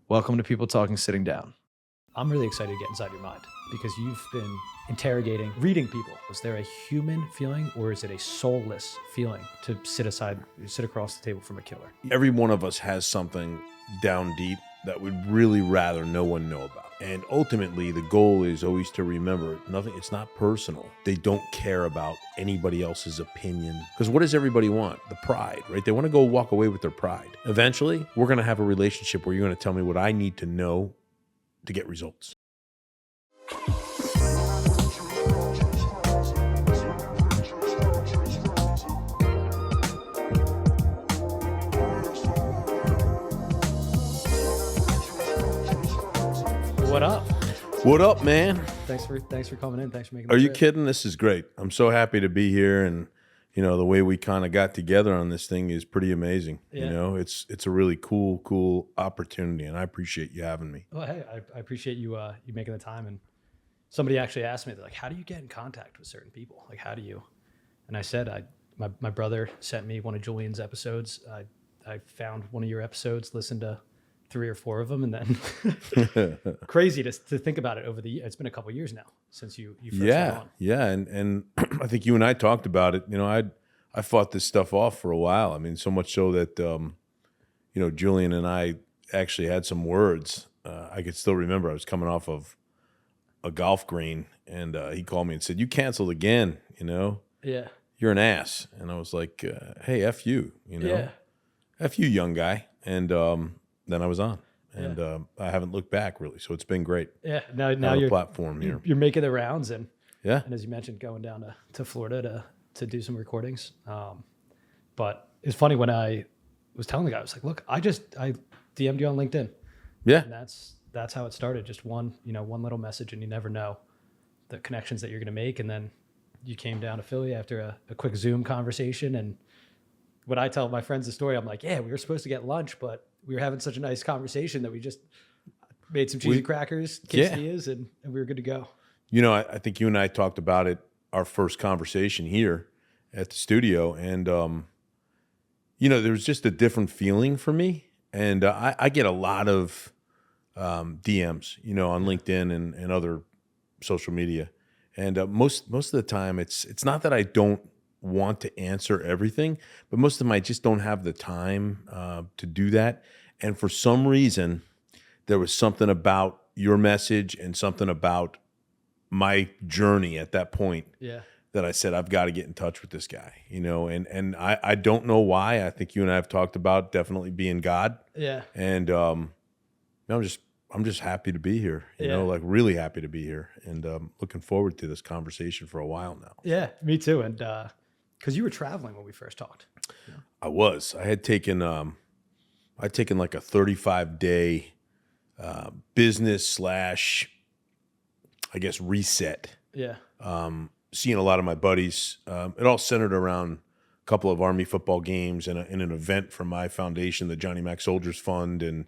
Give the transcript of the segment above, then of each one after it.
Welcome to People Talking Sitting Down. I'm really excited to get inside your mind because you've been interrogating, reading people. Is there a human feeling or is it a soulless feeling to sit across the table from a killer? Every one of us has something down deep that we'd really rather no one know about. And ultimately, the goal is always to remember it's not personal. They don't care about anybody else's opinion. Because what does everybody want? The pride, right? They want to go walk away with their pride. Eventually, we're going to have a relationship where you're going to tell me what I need to know to get results. What up? What up, man? Thanks for coming in. Thanks for making. Are you kidding? This is great. I'm so happy to be here, and the way we kind of got together on this thing is pretty amazing. Yeah. It's a really cool opportunity, and I appreciate you having me. Well, hey, I appreciate you making the time. And somebody actually asked me, they're like, how do you get in contact with certain people? Like, how do you? And I said, my brother sent me one of Julian's episodes. I found one of your episodes, listened to 3 or 4 of them, and then crazy to think about it over the year. It's been a couple of years now since you first went on. Yeah, and I think you and I talked about it. I fought this stuff off for a while. I mean, so much so that Julian and I actually had some words. I could still remember I was coming off of a golf green, and he called me and said, "You canceled again. Yeah. You're an ass." And I was like, "Hey, F you, Yeah. F you, young guy." And then I was on, and I haven't looked back really. So it's been great. Yeah. Now the you're platform here. You're making the rounds, and Yeah. and as you mentioned, going down to Florida to do some recordings. But it's funny when I was telling the guy, I was like, "Look, I DM'd you on LinkedIn." Yeah. And that's how it started. Just one little message, and you never know the connections that you're going to make. And then you came down to Philly after a quick Zoom conversation. And when I tell my friends the story, I'm like, "Yeah, we were supposed to get lunch, but we were having such a nice conversation that we just made some cheesy crackers, quesadillas, and we were good to go." I think you and I talked about it, our first conversation here at the studio. And, there was just a different feeling for me. And I get a lot of DMs, on LinkedIn and other social media. And most of the time, it's not that I don't want to answer everything, but most of them I just don't have the time to do that. And for some reason, there was something about your message and something about my journey at that point that I said, I've got to get in touch with this guy, and I don't know why. I think you and I have talked about definitely being God. Yeah. And I'm just happy to be here, like really happy to be here, and looking forward to this conversation for a while now. Yeah, me too. And because you were traveling when we first talked. I was. I had taken like a 35-day business / I guess reset. Yeah. Seeing a lot of my buddies. It all centered around a couple of Army football games and an event from my foundation, the Johnny Mac Soldiers Fund. And,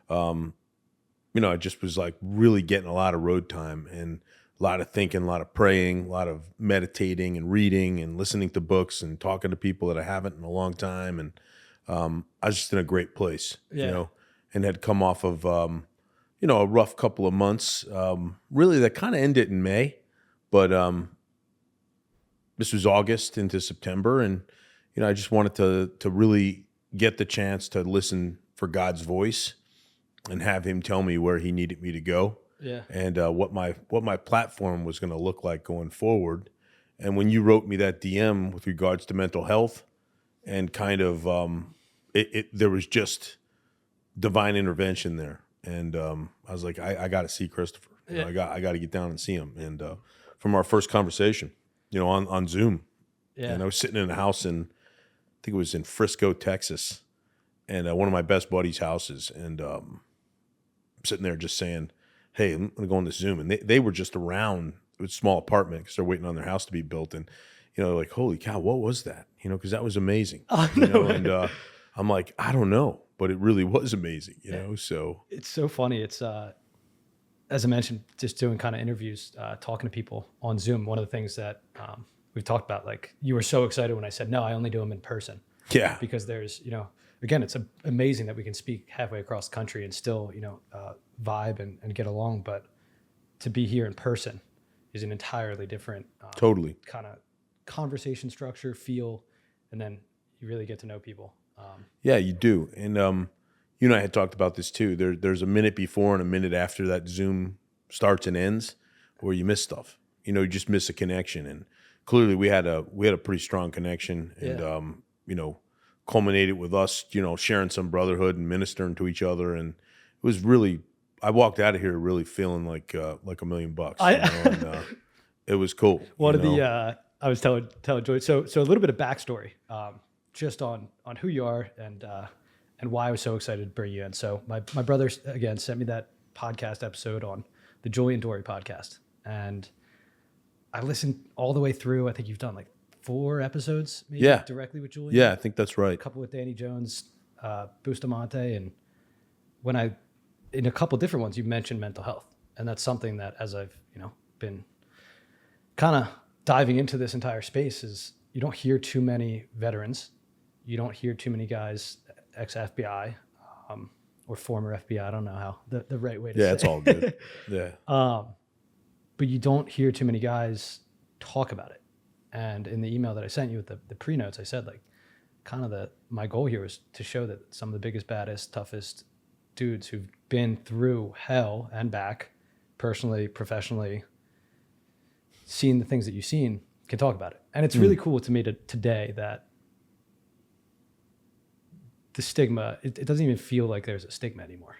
I just was like really getting a lot of road time and a lot of thinking, a lot of praying, a lot of meditating and reading and listening to books and talking to people that I haven't in a long time. And I was just in a great place, and had come off of, a rough couple of months, really that kind of ended in May, but this was August into September. And, I just wanted to really get the chance to listen for God's voice and have him tell me where he needed me to go. Yeah. And what my platform was going to look like going forward. And when you wrote me that DM with regards to mental health and kind of, there was just divine intervention there. And I was like, I got to see Christopher. I got to get down and see him. And from our first conversation, on Zoom, and I was sitting in a house I think it was in Frisco, Texas, and one of my best buddies' houses, and sitting there just saying, "Hey, I'm gonna go on this Zoom," and they were just around. It was a small apartment because they're waiting on their house to be built, and like, holy cow, what was that? Because that was amazing. And I'm like, I don't know. But it really was amazing, so. It's so funny. It's, as I mentioned, just doing kind of interviews, talking to people on Zoom. One of the things that we've talked about, like you were so excited when I said, no, I only do them in person. Yeah. Because there's, again, it's amazing that we can speak halfway across the country and still, vibe and get along. But to be here in person is an entirely different Totally. kind of conversation structure, feel, and then you really get to know people. Yeah, you do. And you and I had talked about this too. There's a minute before and a minute after that Zoom starts and ends where you miss stuff. You just miss a connection. And clearly we had a pretty strong connection, and culminated with us, sharing some brotherhood and ministering to each other. And it was really, I walked out of here really feeling like $1 million. And, it was cool. One of the I was telling Joy. So a little bit of backstory, just on who you are and why I was so excited to bring you in. So my brother again sent me that podcast episode on the Julian Dory podcast, and I listened all the way through. I think you've done like 4 episodes, maybe directly with Julian. Yeah, I think that's right. A couple with Danny Jones, Bustamante, and when in a couple different ones, you mentioned mental health, and that's something that as I've been kind of diving into this entire space is you don't hear too many veterans, you don't hear too many guys ex-FBI or former FBI. I don't know how the right way to say. Yeah, it's all good. Yeah. But you don't hear too many guys talk about it. And in the email that I sent you with the pre-notes, I said my goal here was to show that some of the biggest, baddest, toughest dudes who've been through hell and back, personally, professionally, seen the things that you've seen, can talk about it. And it's really cool to me today that the stigma, it doesn't even feel like there's a stigma anymore.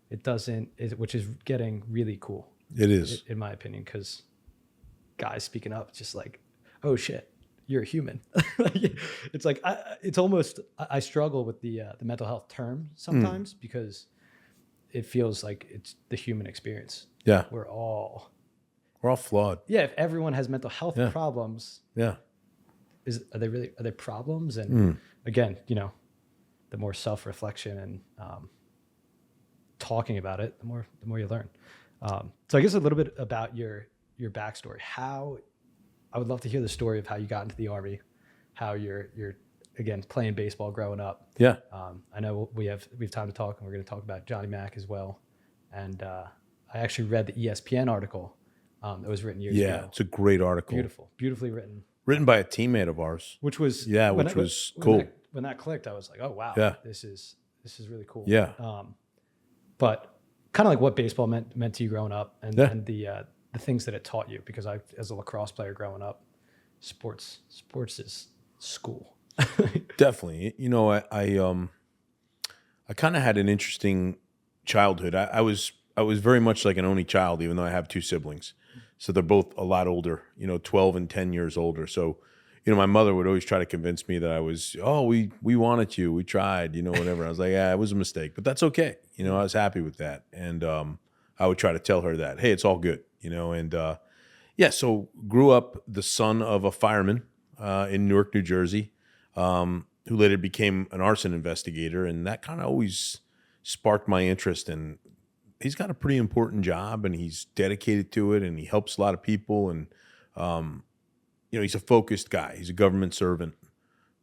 It doesn't, which is getting really cool. It is. In my opinion, because guys speaking up, it's just like, oh shit, you're a human. It's like, it's almost, I struggle with the mental health term sometimes because it feels like it's the human experience. Yeah. We're all flawed. Yeah. If everyone has mental health problems, are they problems? And again, the more self-reflection and talking about it, the more you learn. So I guess a little bit about your backstory. I would love to hear the story of how you got into the Army, how you're again playing baseball growing up. Yeah. I know we have time to talk, and we're going to talk about Johnny Mac as well. And I actually read the ESPN article that was written years ago. Yeah, it's a great article. Beautifully written. Written by a teammate of ours. Which was cool. When that clicked, I was like, oh wow, this is really cool. Yeah. But kind of like what baseball meant to you growing up, and the things that it taught you, because as a lacrosse player growing up, sports is school. Definitely. I kind of had an interesting childhood. I was very much like an only child, even though I have 2 siblings. So they're both a lot older, 12 and 10 years older. So, my mother would always try to convince me that I was, we wanted you, we tried, whatever. I was like, yeah, it was a mistake, but that's okay. I was happy with that. And I would try to tell her that, hey, it's all good, and so grew up the son of a fireman in Newark, New Jersey, who later became an arson investigator. And that kind of always sparked my interest. And he's got a pretty important job, and he's dedicated to it, and he helps a lot of people. And, he's a focused guy. He's a government servant,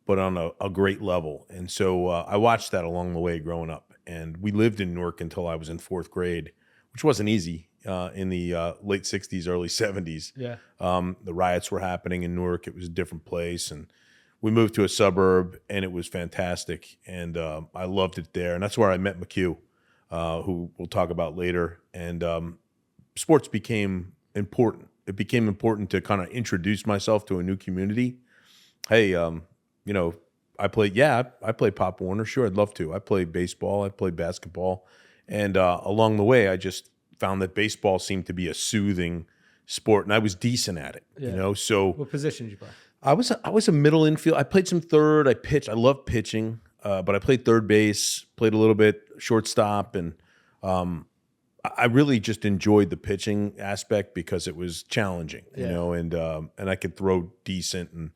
but on a great level. And so I watched that along the way growing up. And we lived in Newark until I was in 4th grade, which wasn't easy in the late 60s, early 70s. Yeah. The riots were happening in Newark. It was a different place. And we moved to a suburb, and it was fantastic. And I loved it there. And that's where I met McHugh, who we'll talk about later. And sports became important. It became important to kind of introduce myself to a new community. Hey, I played Pop Warner. Sure, I'd love to. I played baseball. I played basketball. And along the way, I just found that baseball seemed to be a soothing sport, and I was decent at it. So what position did you play? I was a middle infield. I played some third. I pitched. I loved pitching, but I played third base, played a little bit shortstop, and I really just enjoyed the pitching aspect because it was challenging, and I could throw decent,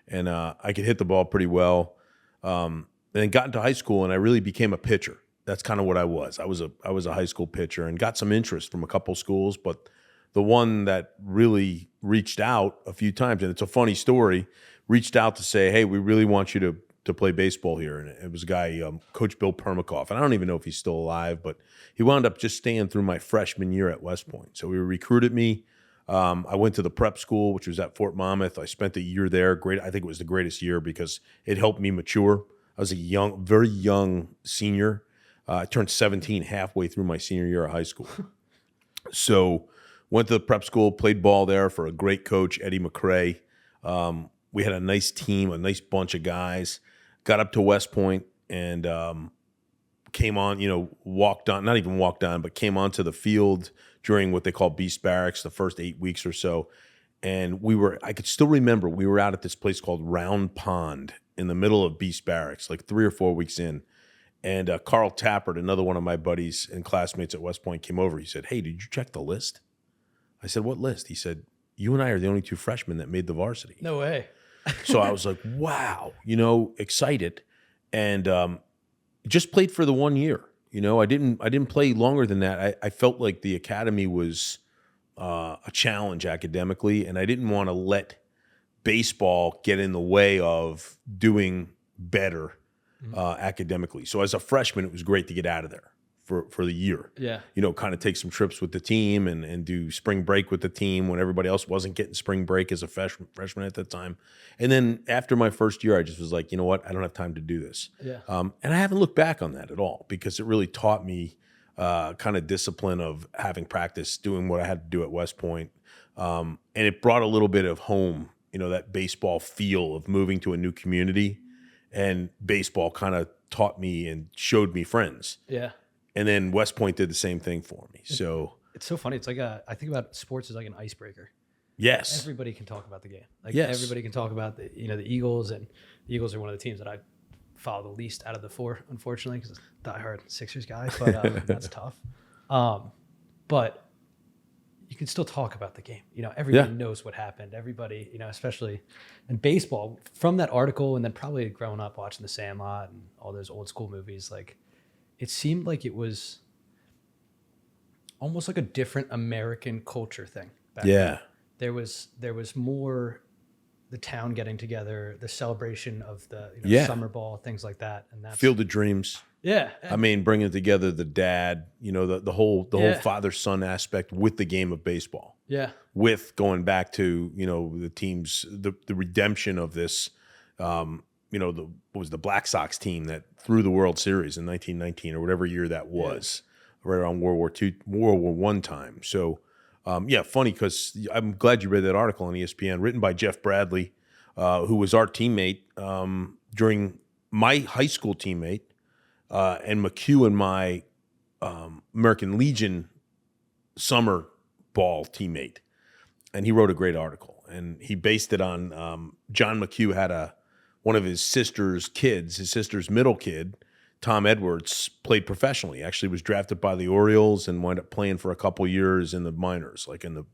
and I could hit the ball pretty well. And then got into high school, and I really became a pitcher. That's kind of what I was. I was a high school pitcher, and got some interest from a couple schools, but the one that really reached out a few times, and it's a funny story, reached out to say, hey, we really want you to to play baseball here, and it was a guy, Coach Bill Permakoff, and I don't even know if he's still alive, but he wound up just staying through my freshman year at West Point. So he recruited me. I went to the prep school, which was at Fort Monmouth. I spent a year there. Great. I think it was the greatest year because it helped me mature. I was a very young senior. I turned 17 halfway through my senior year of high school. So went to the prep school, played ball there for a great coach, Eddie McCrae. We had a nice team, a nice bunch of guys. Got up to West Point and came on, walked on, not even walked on, but came onto the field during what they call Beast Barracks, the first 8 weeks or so. And I could still remember, we were out at this place called Round Pond in the middle of Beast Barracks, like 3 or 4 weeks in. And Carl Tappert, another one of my buddies and classmates at West Point, came over. He said, "Hey, did you check the list?" I said, "What list?" He said, "You and I are the only 2 freshmen that made the varsity." No way. So I was like, wow, excited, and just played for the 1 year. I didn't play longer than that. I felt like the academy was a challenge academically, and I didn't want to let baseball get in the way of doing better academically. So as a freshman, it was great to get out of there for the year. Yeah. Kind of take some trips with the team and do spring break with the team when everybody else wasn't getting spring break as a freshman at that time. And then after my first year, I just was like, you know what? I don't have time to do this. Yeah. And I haven't looked back on that at all because it really taught me kind of discipline of having practice, doing what I had to do at West Point. And it brought a little bit of home, that baseball feel of moving to a new community, and baseball kind of taught me and showed me friends. Yeah. And then West Point did the same thing for me. So it's so funny. It's like I think about sports as like an icebreaker. yes, Everybody can talk about the game. Like yes. everybody can talk about the Eagles, and the Eagles are one of the teams that I follow the least out of the 4, unfortunately, because I'm a diehard Sixers guy. But that's tough. But you can still talk about the game. Everybody knows what happened. Everybody, especially in baseball, from that article, and then probably growing up watching The Sandlot and all those old school movies, like it seemed like it was almost like a different American culture thing. Back then. There was more the town getting together, the celebration of the summer ball, things like that, and that's Field of Dreams. Yeah, I mean, bringing together the dad, the whole father-son aspect with the game of baseball. Yeah, with going back to the teams, the redemption of this. What was the Black Sox team that threw the World Series in 1919 or whatever year that was, right around World War I time. So. Funny because I'm glad you read that article on ESPN, written by Jeff Bradley, who was our teammate during my high school teammate, and McHugh and my American Legion summer ball teammate. And he wrote a great article, and he based it on John McHugh had one of his sister's kids, his sister's middle kid, Tom Edwards, played professionally. Actually was drafted by the Orioles and wound up playing for a couple years in the minors, like in the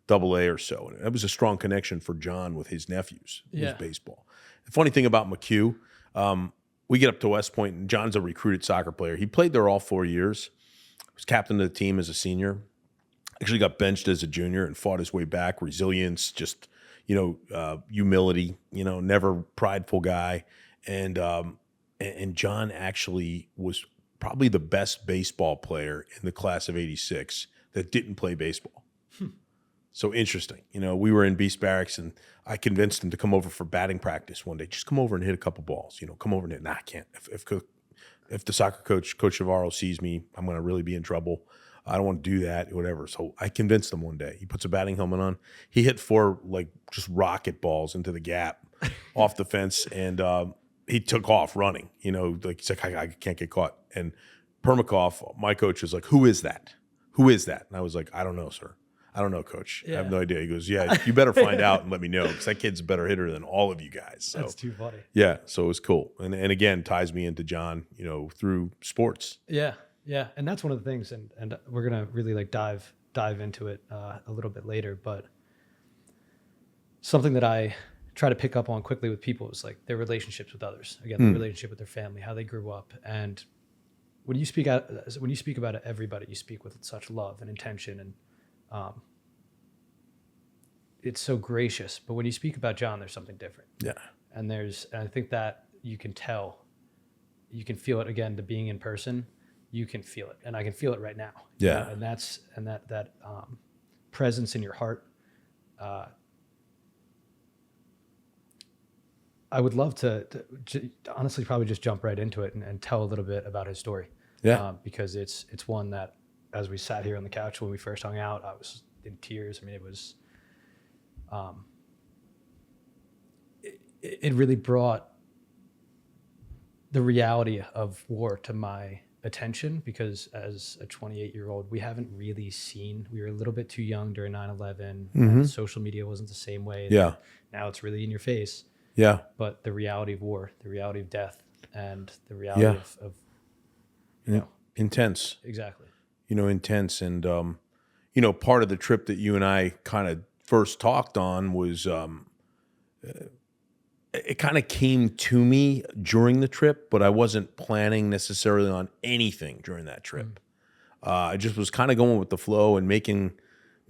AA or so. And that was a strong connection for John with his nephews, with baseball. The funny thing about McHugh, we get up to West Point, and John's a recruited soccer player. He played there all 4 years. Was captain of the team as a senior. Actually got benched as a junior and fought his way back. Resilience, just, humility, never prideful guy. And John actually was probably the best baseball player in the class of '86 that didn't play baseball. So interesting. We were in Beast Barracks, and I convinced him to come over for batting practice one day. Just come over and hit a couple balls. Come over and hit. Nah, I can't. If the soccer coach, Coach Navarro, sees me, I'm going to really be in trouble. I don't want to do that, whatever. So I convinced him one day. He puts a batting helmet on. He hit 4 just rocket balls into the gap off the fence, and he took off running, he's like, I can't get caught. And Permakoff, my coach, was like, who is that? Who is that? And I was like, I don't know, sir. I don't know, coach. I have no idea. He goes, yeah, you better find out and let me know, because that kid's a better hitter than all of you guys. So, that's too funny. Yeah, so it was cool. And again, ties me into John, through sports. Yeah, yeah. And that's one of the things, and we're going to really dive into it a little bit later, but something that I try to pick up on quickly with people is their relationships with others. Again, their relationship with their family, how they grew up. And when you speak about everybody, you speak with such love and intention, and it's so gracious. But when you speak about John, there's something different. Yeah. And I think that, you can tell, you can feel it again, the being in person, you can feel it. And I can feel it right now. you Yeah. know, and that presence in your heart. I would love to honestly probably just jump right into it and tell a little bit about his story. Yeah. Because it's one that, as we sat here on the couch when we first hung out, I was in tears. I mean, it was, it really brought the reality of war to my attention, because as a 28-year-old, we haven't really seen, we were a little bit too young during 9/11. And social media wasn't the same way. Yeah. Now it's really in your face. Yeah. But the reality of war, the reality of death, and the reality of you know, Intense. exactly. Intense. And, part of the trip that you and I kind of first talked on was, it kind of came to me during the trip, but I wasn't planning necessarily on anything during that trip. I just was kind of going with the flow and making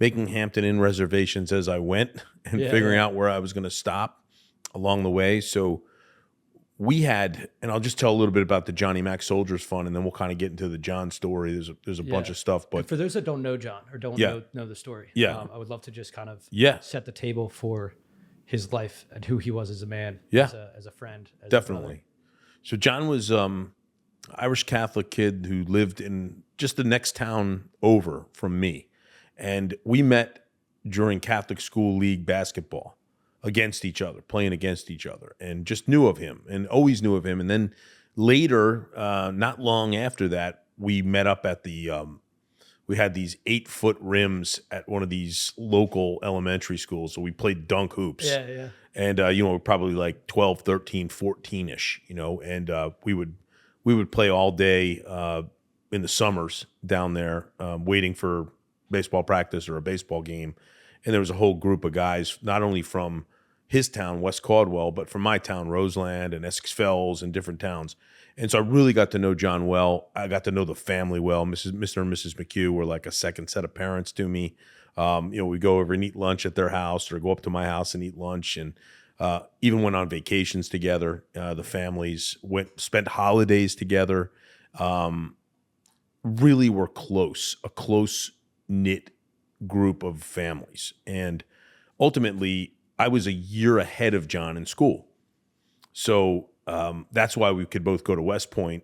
Hampton Inn reservations as I went and figuring out where I was going to stop along the way. So we had, and I'll just tell a little bit about the Johnny Mac Soldiers Fund, and then we'll kind of get into the John story. There's a bunch of stuff, but and for those that don't know John or don't know the story, I would love to just kind of set the table for his life and who he was as a man, as a friend, as definitely. A brother. So John was Irish Catholic kid who lived in just the next town over from me, and we met during Catholic School League basketball against each other, playing against each other, and just knew of him and always knew of him. And then later, not long after that, we met up at the, we had these 8-foot rims at one of these local elementary schools. So we played dunk hoops. Yeah. And, we're probably like 12, 13, 14-ish, and we would play all day in the summers down there, waiting for baseball practice or a baseball game. And there was a whole group of guys, not only from his town, West Caldwell, but from my town, Roseland and Essex Fells and different towns. And so I really got to know John well. I got to know the family well. Mr. and Mrs. McHugh were like a second set of parents to me. We go over and eat lunch at their house or go up to my house and eat lunch. And even went on vacations together. The families spent holidays together. Really were close, a close-knit group of families. And ultimately, I was a year ahead of John in school. So that's why we could both go to West Point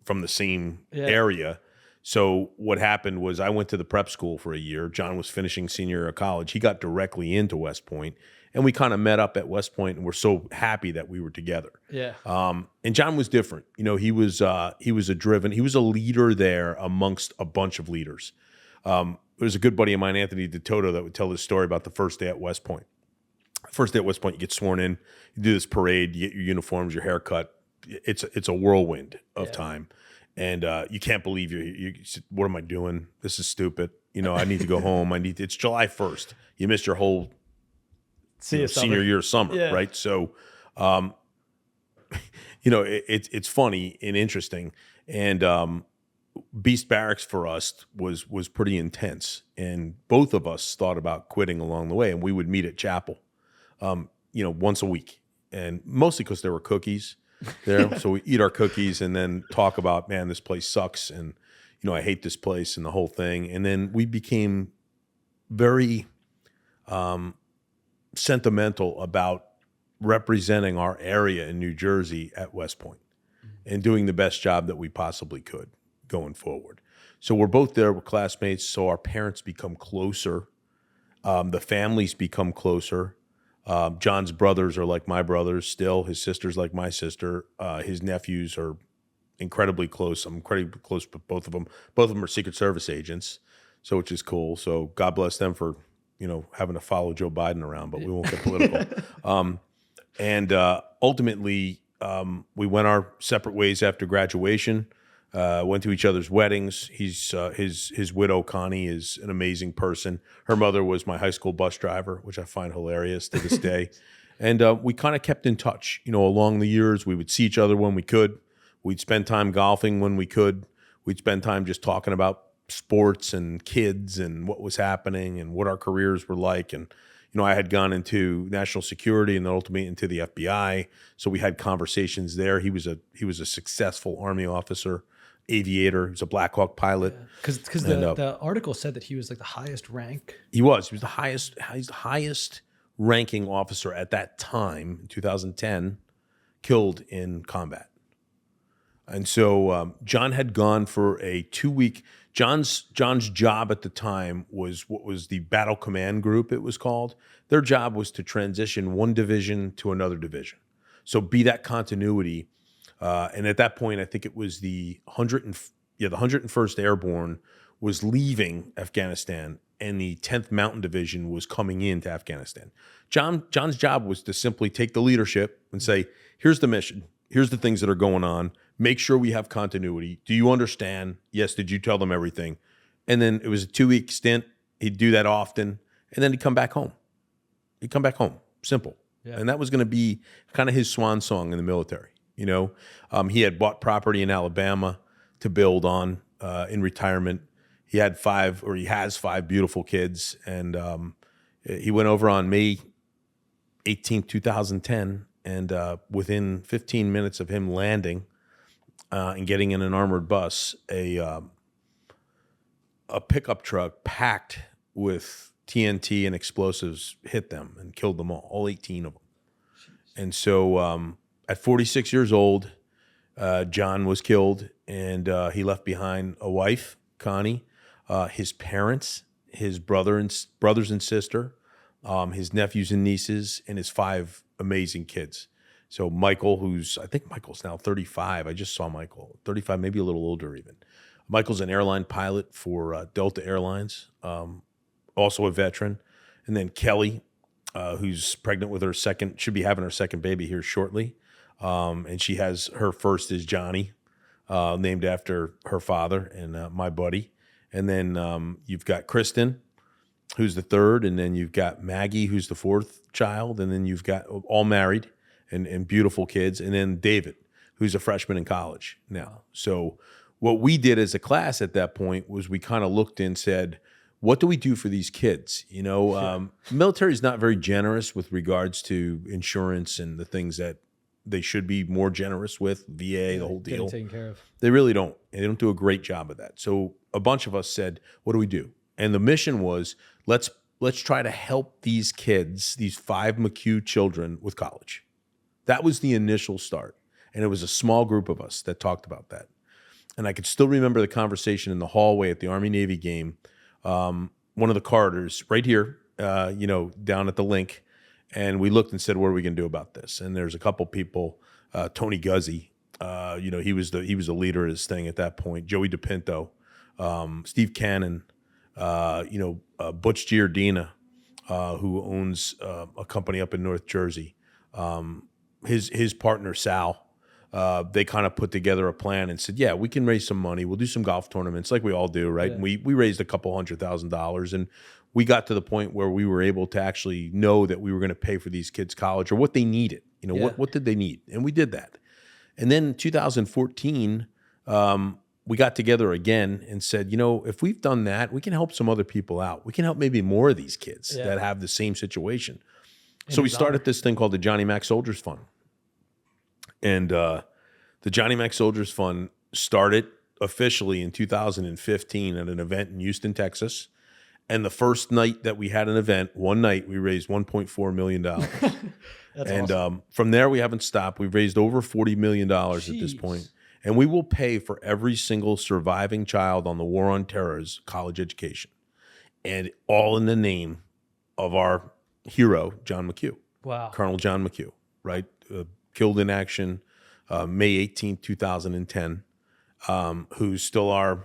from the same area. So what happened was I went to the prep school for a year. John was finishing senior year of college. He got directly into West Point, and we kind of met up at West Point, and we're so happy that we were together. Yeah. And John was different. He was a leader there amongst a bunch of leaders. There was a good buddy of mine, Anthony DeToto, that would tell this story about the first day at West Point. First day at West Point, you get sworn in, you do this parade, you get your uniforms, your haircut. It's a whirlwind of time. And you can't believe you what am I doing? This is stupid. I need to go home. It's July 1st. You missed your whole senior year summer, right? So, it's funny and interesting. And Beast Barracks for us was pretty intense. And both of us thought about quitting along the way. And we would meet at chapel, once a week. And mostly because there were cookies there. So we eat our cookies and then talk about, man, this place sucks. And, I hate this place and the whole thing. And then we became very sentimental about representing our area in New Jersey at West Point and doing the best job that we possibly could going forward. So we're both there, we're classmates, so our parents become closer. The families become closer. John's brothers are like my brothers still. His sister's like my sister. His nephews are incredibly close. I'm incredibly close with both of them. Both of them are Secret Service agents, so which is cool. So God bless them for, having to follow Joe Biden around, but we won't get political. And ultimately, we went our separate ways after graduation. Went to each other's weddings. His widow, Connie, is an amazing person. Her mother was my high school bus driver, which I find hilarious to this day. And we kind of kept in touch. Along the years, we would see each other when we could. We'd spend time golfing when we could. We'd spend time just talking about sports and kids and what was happening and what our careers were like. And, I had gone into national security and then ultimately into the FBI. So we had conversations there. He was a successful Army officer, aviator. He was a Black Hawk pilot. Because the article said that he was like the highest rank. He was the highest ranking officer at that time, in 2010, killed in combat. And so John had gone for a 2-week. John's job at the time was what was the Battle Command Group, it was called. Their job was to transition one division to another division. So be that continuity. And at that point, I think it was the 101st Airborne was leaving Afghanistan, and the 10th Mountain Division was coming into Afghanistan. John's job was to simply take the leadership and say, here's the mission. Here's the things that are going on. Make sure we have continuity. Do you understand? Yes. Did you tell them everything? And then it was a 2-week stint. He'd do that often. And then he'd come back home. Simple. Yeah. And that was going to be kind of his swan song in the military. He had bought property in Alabama to build on in retirement. He has 5 beautiful kids. And he went over on May 18th, 2010. And within 15 minutes of him landing and getting in an armored bus, a pickup truck packed with TNT and explosives hit them and killed them all 18 of them. And so at 46 years old, John was killed, and he left behind a wife, Connie, his parents, his brothers and sister, his nephews and nieces, and his 5 amazing kids. So Michael, I think Michael's now 35. I just saw Michael, 35, maybe a little older even. Michael's an airline pilot for Delta Airlines, also a veteran. And then Kelly, who's pregnant with should be having her second baby here shortly. And she has her first is Johnny, named after her father and my buddy. And then you've got Kristen, who's the third, and then you've got Maggie, who's the 4th child, and then you've got all married and beautiful kids, and then David, who's a freshman in college now. So what we did as a class at that point was we kind of looked and said, what do we do for these kids? Military is not very generous with regards to insurance and the things that they should be more generous with, VA, the whole deal. Taken care of. They really don't. And they don't do a great job of that. So a bunch of us said, what do we do? And the mission was, let's try to help these kids, these 5 McHugh children, with college. That was the initial start. And it was a small group of us that talked about that. And I could still remember the conversation in the hallway at the Army-Navy game. One of the corridors right here, down at the link. And we looked and said, what are we going to do about this? And there's a couple people, Tony Guzzi, he was the leader of this thing at that point. Joey DePinto, Steve Cannon, Butch Giardina, who owns a company up in North Jersey. His partner, Sal, they kind of put together a plan and said, yeah, we can raise some money. We'll do some golf tournaments like we all do, right? Yeah. And we raised a couple $100,000, and we got to the point where we were able to actually know that we were going to pay for these kids' college or what they needed. What did they need? And we did that. And then in 2014, we got together again and said, if we've done that, we can help some other people out. We can help maybe more of these kids that have the same situation. So we started this thing called the Johnny Mac Soldiers Fund. And the Johnny Mac Soldiers Fund started officially in 2015 at an event in Houston, Texas. And the first night that we had an event, one night, we raised $1.4 million. And awesome. From there, we haven't stopped. We've raised over $40 million at this point. And we will pay for every single surviving child on the War on Terror's college education. And all in the name of our hero, John McHugh. Wow. Colonel John McHugh, right? Killed in action May 18th, 2010, who's still our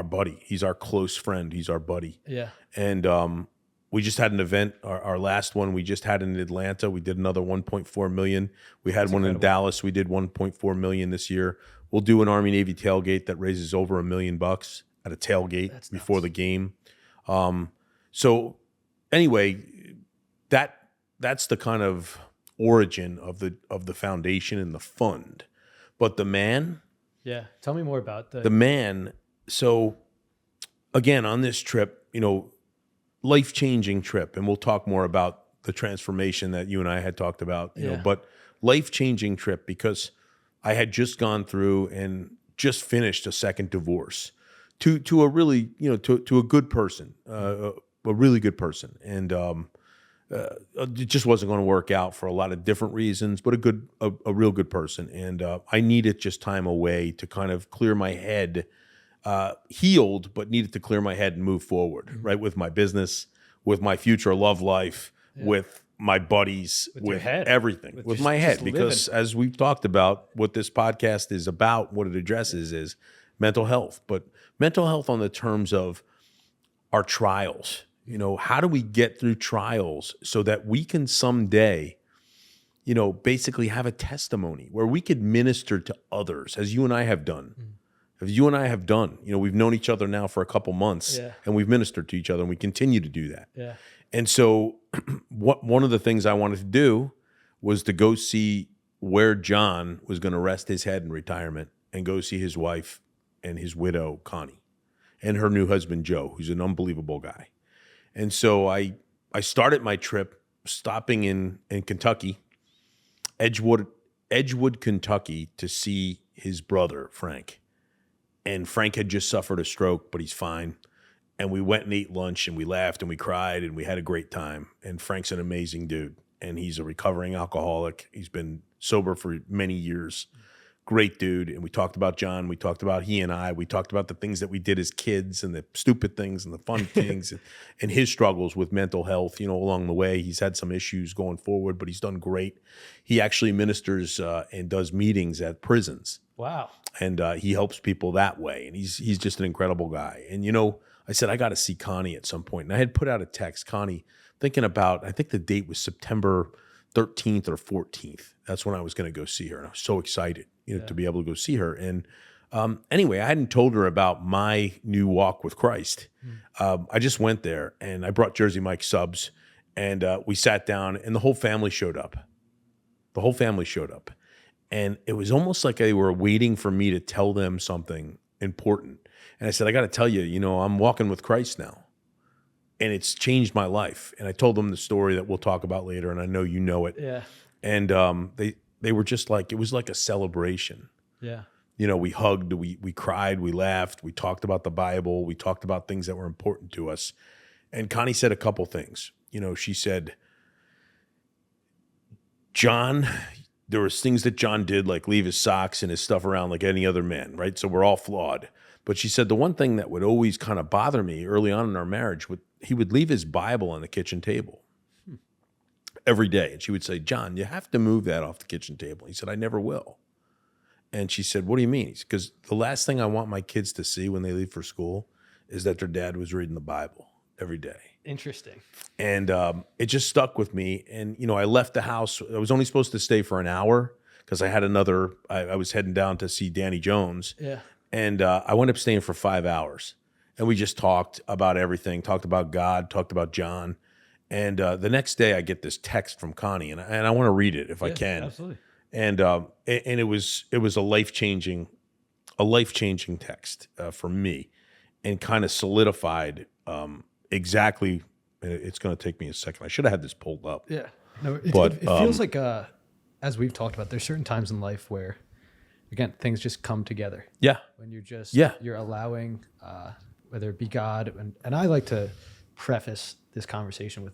buddy. He's our close friend. He's our buddy. Yeah. And we just had an event. Our last one we just had in Atlanta. We did another 1.4 million. We had one incredible. In Dallas. We did 1.4 million this year. We'll do an Army Navy tailgate that raises over $1 million at a tailgate before the game. So anyway, that's the kind of origin of the foundation and the fund. But the man. Yeah. Tell me more about the man. So again, on this trip, life-changing trip, and we'll talk more about the transformation that you and I had talked about, you know, but life-changing trip because I had just gone through and just finished a second divorce to a really, you know, to a good person, a really good person. And it just wasn't going to work out for a lot of different reasons, but a real good person. And I needed just time away to kind of clear my head, healed, but needed to clear my head and move forward, right? With my business, with my future love life, with my buddies, with everything, with my head. Because as we've talked about, what this podcast is about, what it addresses is mental health, but mental health on the terms of our trials. You know, how do we get through trials so that we can someday, you know, basically have a testimony where we could minister to others as you and I have done. As you and I have done, you know, we've known each other now for a couple months and we've ministered to each other and we continue to do that. Yeah. And so one of the things I wanted to do was to go see where John was going to rest his head in retirement and go see his wife and his widow, Connie, and her new husband, Joe, who's an unbelievable guy. And so I started my trip stopping in Kentucky, Edgewood, Kentucky, to see his brother, Frank. And Frank had just suffered a stroke, but he's fine. And we went and ate lunch and we laughed and we cried and we had a great time. And Frank's an amazing dude. And he's a recovering alcoholic. He's been sober for many years. Great dude. And we talked about John. We talked about he and I. We talked about the things that we did as kids and the stupid things and the fun things and his struggles with mental health, you know, along the way. He's had some issues going forward, but he's done great. He actually ministers and does meetings at prisons. Wow. And he helps people that way. And he's just an incredible guy. And, you know, I said, I got to see Connie at some point. And I had put out a text, Connie, thinking about, I think the date was September 13th or 14th. That's when I was going to go see her. And I was so excited, you know, to be able to go see her. And anyway, I hadn't told her about my new walk with Christ. I just went there and I brought Jersey Mike subs and we sat down and the whole family showed up. The whole family showed up. And it was almost like they were waiting for me to tell them something important. And I said, I got to tell you, you know, I'm walking with Christ now. And it's changed my life. And I told them the story that we'll talk about later. And I know you know it. Yeah. And they were just like, it was like a celebration. Yeah. You know, we hugged, we cried, we laughed, we talked about the Bible, we talked about things that were important to us. And Connie said a couple things. You know, she said, John, there was things that John did, like leave his socks and his stuff around like any other man, right? So we're all flawed. But she said the one thing that would always kind of bother me early on in our marriage, he would leave his Bible on the kitchen table every day. And she would say, John, you have to move that off the kitchen table. He said, I never will. And she said, what do you mean? Because the last thing I want my kids to see when they leave for school is that their dad was reading the Bible every day. Interesting. And it just stuck with me. And, you know, I left the house. I was only supposed to stay for an hour because I had I was heading down to see Danny Jones. Yeah. And I wound up staying for 5 hours. And we just talked about everything, talked about God, talked about John. And the next day I get this text from Connie, and I want to read it if I can. Absolutely. And it was a life-changing text for me, and kind of solidified exactly. It's going to take me a second. I should have had this pulled up. Yeah. No, it feels like, as we've talked about, there's certain times in life where, again, things just come together. Yeah. When you're just, Yeah. you're allowing, whether it be God, and I like to preface this conversation with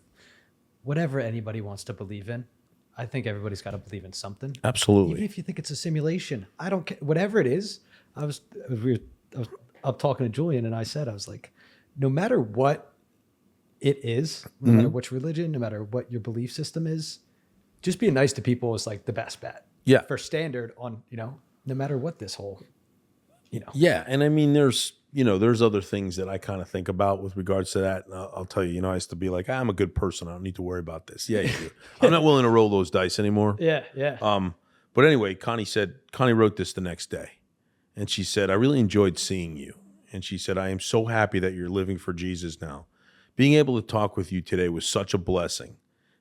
whatever anybody wants to believe in. I think everybody's got to believe in something. Absolutely. Even if you think it's a simulation, I don't care. Whatever it is, I was up talking to Julian, and I was like, no matter what it is, no matter which religion, no matter what your belief system is, just being nice to people is like the best bet. Yeah. For standard on, you know, no matter what this whole, you know. Yeah. And I mean, there's other things that I kind of think about with regards to that. And I'll tell you, I used to be like, I'm a good person. I don't need to worry about this. Yeah, you do. I'm not willing to roll those dice anymore. Yeah. Yeah. But anyway, Connie wrote this the next day. And she said, I really enjoyed seeing you. And she said, I am so happy that you're living for Jesus now. Being able to talk with you today was such a blessing.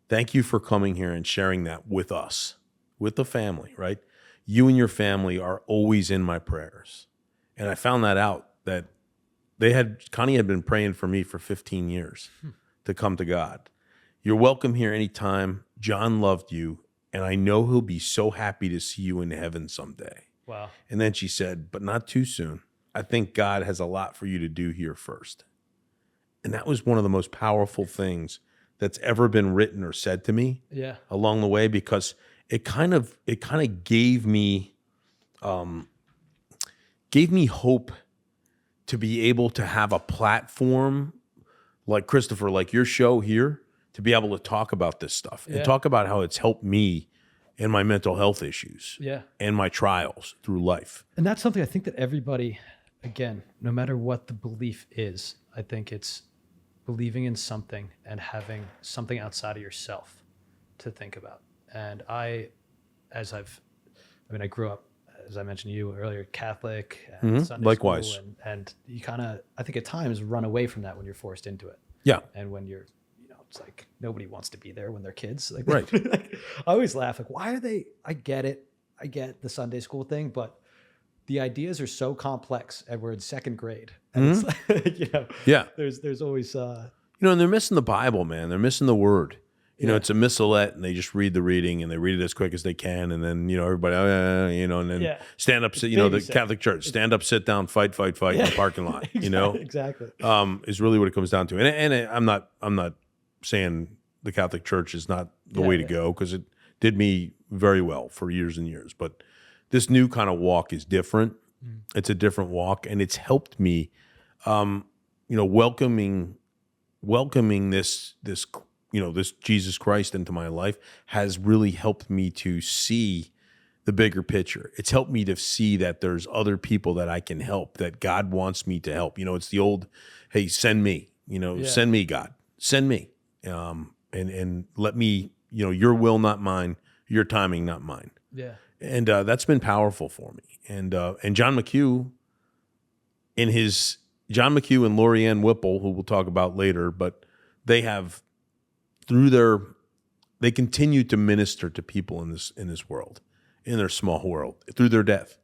Thank you for coming here and sharing that with us, with the family, right? You and your family are always in my prayers. And I found that out that Connie had been praying for me for 15 years to come to God. You're welcome here anytime. John loved you, and I know he'll be so happy to see you in heaven someday. Wow. And then she said, but not too soon. I think God has a lot for you to do here first. And that was one of the most powerful things that's ever been written or said to me along the way, because it kind of gave me hope to be able to have a platform like Christopher, like your show here, to be able to talk about this stuff and talk about how it's helped me in my mental health issues and my trials through life. And that's something I think that everybody, again, no matter what the belief is, I think it's believing in something and having something outside of yourself to think about. And I grew up, as I mentioned to you earlier, Catholic and Sunday Likewise. school, and you kind of, I think at times, run away from that when you're forced into it. Yeah. And when you're, it's like nobody wants to be there when they're kids. Like, right. Like, I always laugh, like, why are they? I get it. I get the Sunday school thing, but the ideas are so complex, and we're in second grade. And it's like, there's always, and they're missing the Bible, man. They're missing the word. You know, it's a missalette, and they just read the reading, and they read it as quick as they can, and then everybody, and then stand up, sit. The Catholic Church, stand up, sit down, fight in the parking lot. Exactly. Is really what it comes down to. And I'm not saying the Catholic Church is not the way to go, because it did me very well for years and years. But this new kind of walk is different. It's a different walk, and it's helped me, welcoming this Jesus Christ into my life has really helped me to see the bigger picture. It's helped me to see that there's other people that I can help, that God wants me to help. It's the old, hey, send me, send me, God, send me. And let me, your will, not mine, your timing, not mine. Yeah. And that's been powerful for me. And John McHugh and Lorianne Whipple, who we'll talk about later, but they have, they continue to minister to people in this world, in their small world, through their death,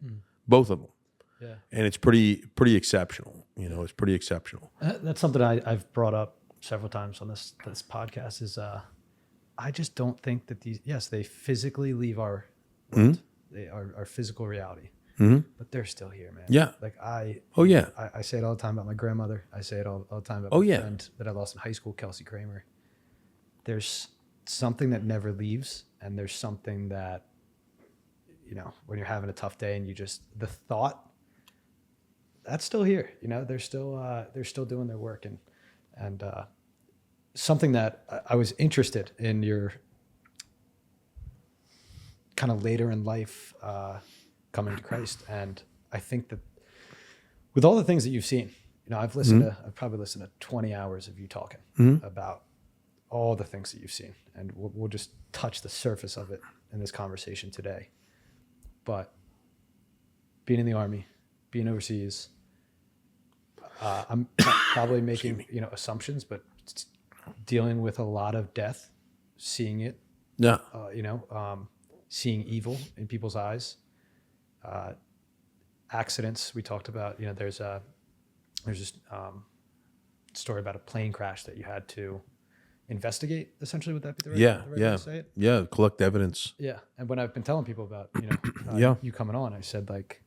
both of them. Yeah. And it's pretty exceptional. It's pretty exceptional. That's something I've brought up several times on this podcast is, I just don't think that they physically leave our world. They are our physical reality, but they're still here, man. Yeah. Like I say it all the time about my grandmother. I say it all the time about my friend that I lost in high school, Kelsey Kramer. There's something that never leaves, and there's something that, when you're having a tough day and the thought, that's still here. They're still doing their work, and something that I was interested in your kind of later in life coming to Christ, and I think that with all the things that you've seen, I've probably listened to 20 hours of you talking about all the things that you've seen, and we'll just touch the surface of it in this conversation today. But being in the Army, being overseas, I'm probably making assumptions, but dealing with a lot of death, seeing it, seeing evil in people's eyes, accidents. We talked about, there's this story about a plane crash that you had to investigate. Essentially, would that be the right way to say it? Yeah, collect evidence. Yeah, and when I've been telling people about you coming on, I said, like,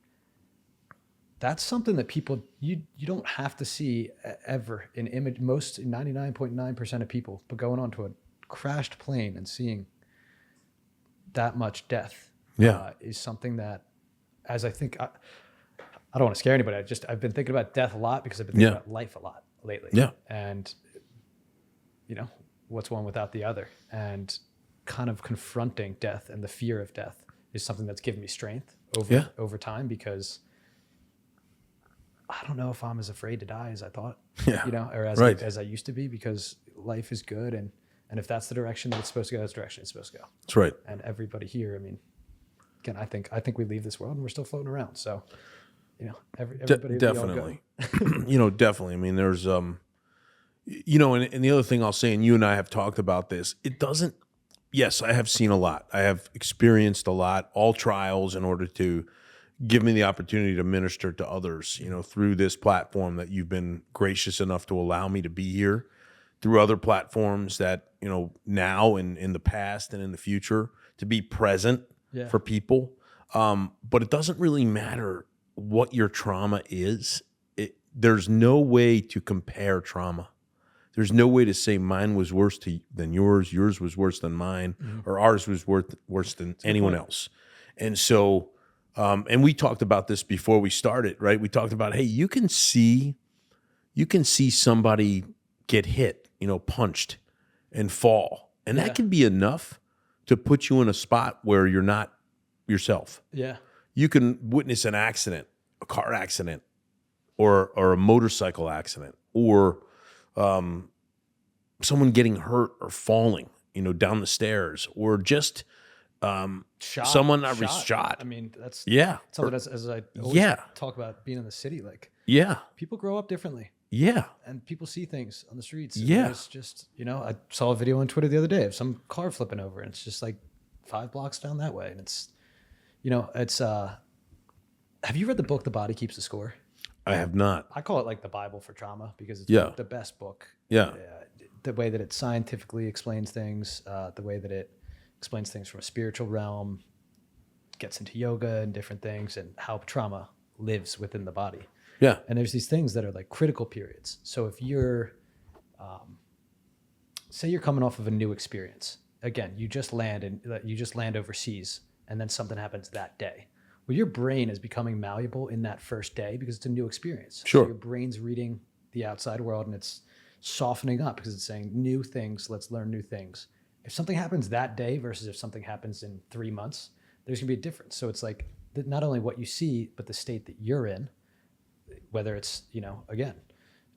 that's something that people you don't have to see ever in image. Most 99.9% of people, but going onto a crashed plane and seeing that much death is something that, as I think, I don't want to scare anybody. I've been thinking about death a lot because I've been thinking about life a lot lately. Yeah. And what's one without the other, and kind of confronting death and the fear of death is something that's given me strength over time, because I don't know if I'm as afraid to die as I thought, or as I used to be, because life is good. And if that's the direction that it's supposed to go, that's the direction it's supposed to go. That's right. And everybody here, again, I think we leave this world and we're still floating around. So, everybody. Definitely. Definitely. There's, and the other thing I'll say, and you and I have talked about this, yes, I have seen a lot. I have experienced a lot, all trials in order to give me the opportunity to minister to others, through this platform that you've been gracious enough to allow me to be here, through other platforms that, now and in the past and in the future, to be present for people. But it doesn't really matter what your trauma is. There's no way to compare trauma. There's no way to say mine was worse than yours was worse than mine, or ours was worse than anyone else. And so, and we talked about this before we started, right? We talked about, hey, you can see somebody get hit, punched and fall. And that can be enough to put you in a spot where you're not yourself. Yeah. You can witness an accident, a car accident, or a motorcycle accident, or someone getting hurt or falling, down the stairs, or just someone shot. I mean, that's Or, something as I always talk about being in the city. Like, people grow up differently. Yeah. And people see things on the streets. Yeah. It's just, I saw a video on Twitter the other day of some car flipping over, and it's just like 5 blocks down that way. And it's, have you read the book, The Body Keeps the Score? I have not. I call it like the Bible for trauma because it's the best book. Yeah. The way that it scientifically explains things, the way that it explains things from a spiritual realm, gets into yoga and different things, and how trauma lives within the body. Yeah. And there's these things that are like critical periods. So if you're, say you're coming off of a new experience, again, you just land overseas, and then something happens that day. Well, your brain is becoming malleable in that first day because it's a new experience. Sure. So your brain's reading the outside world, and it's softening up because it's saying new things. Let's learn new things. If something happens that day versus if something happens in 3 months, there's gonna be a difference. So it's like not only what you see, but the state that you're in, whether it's, again,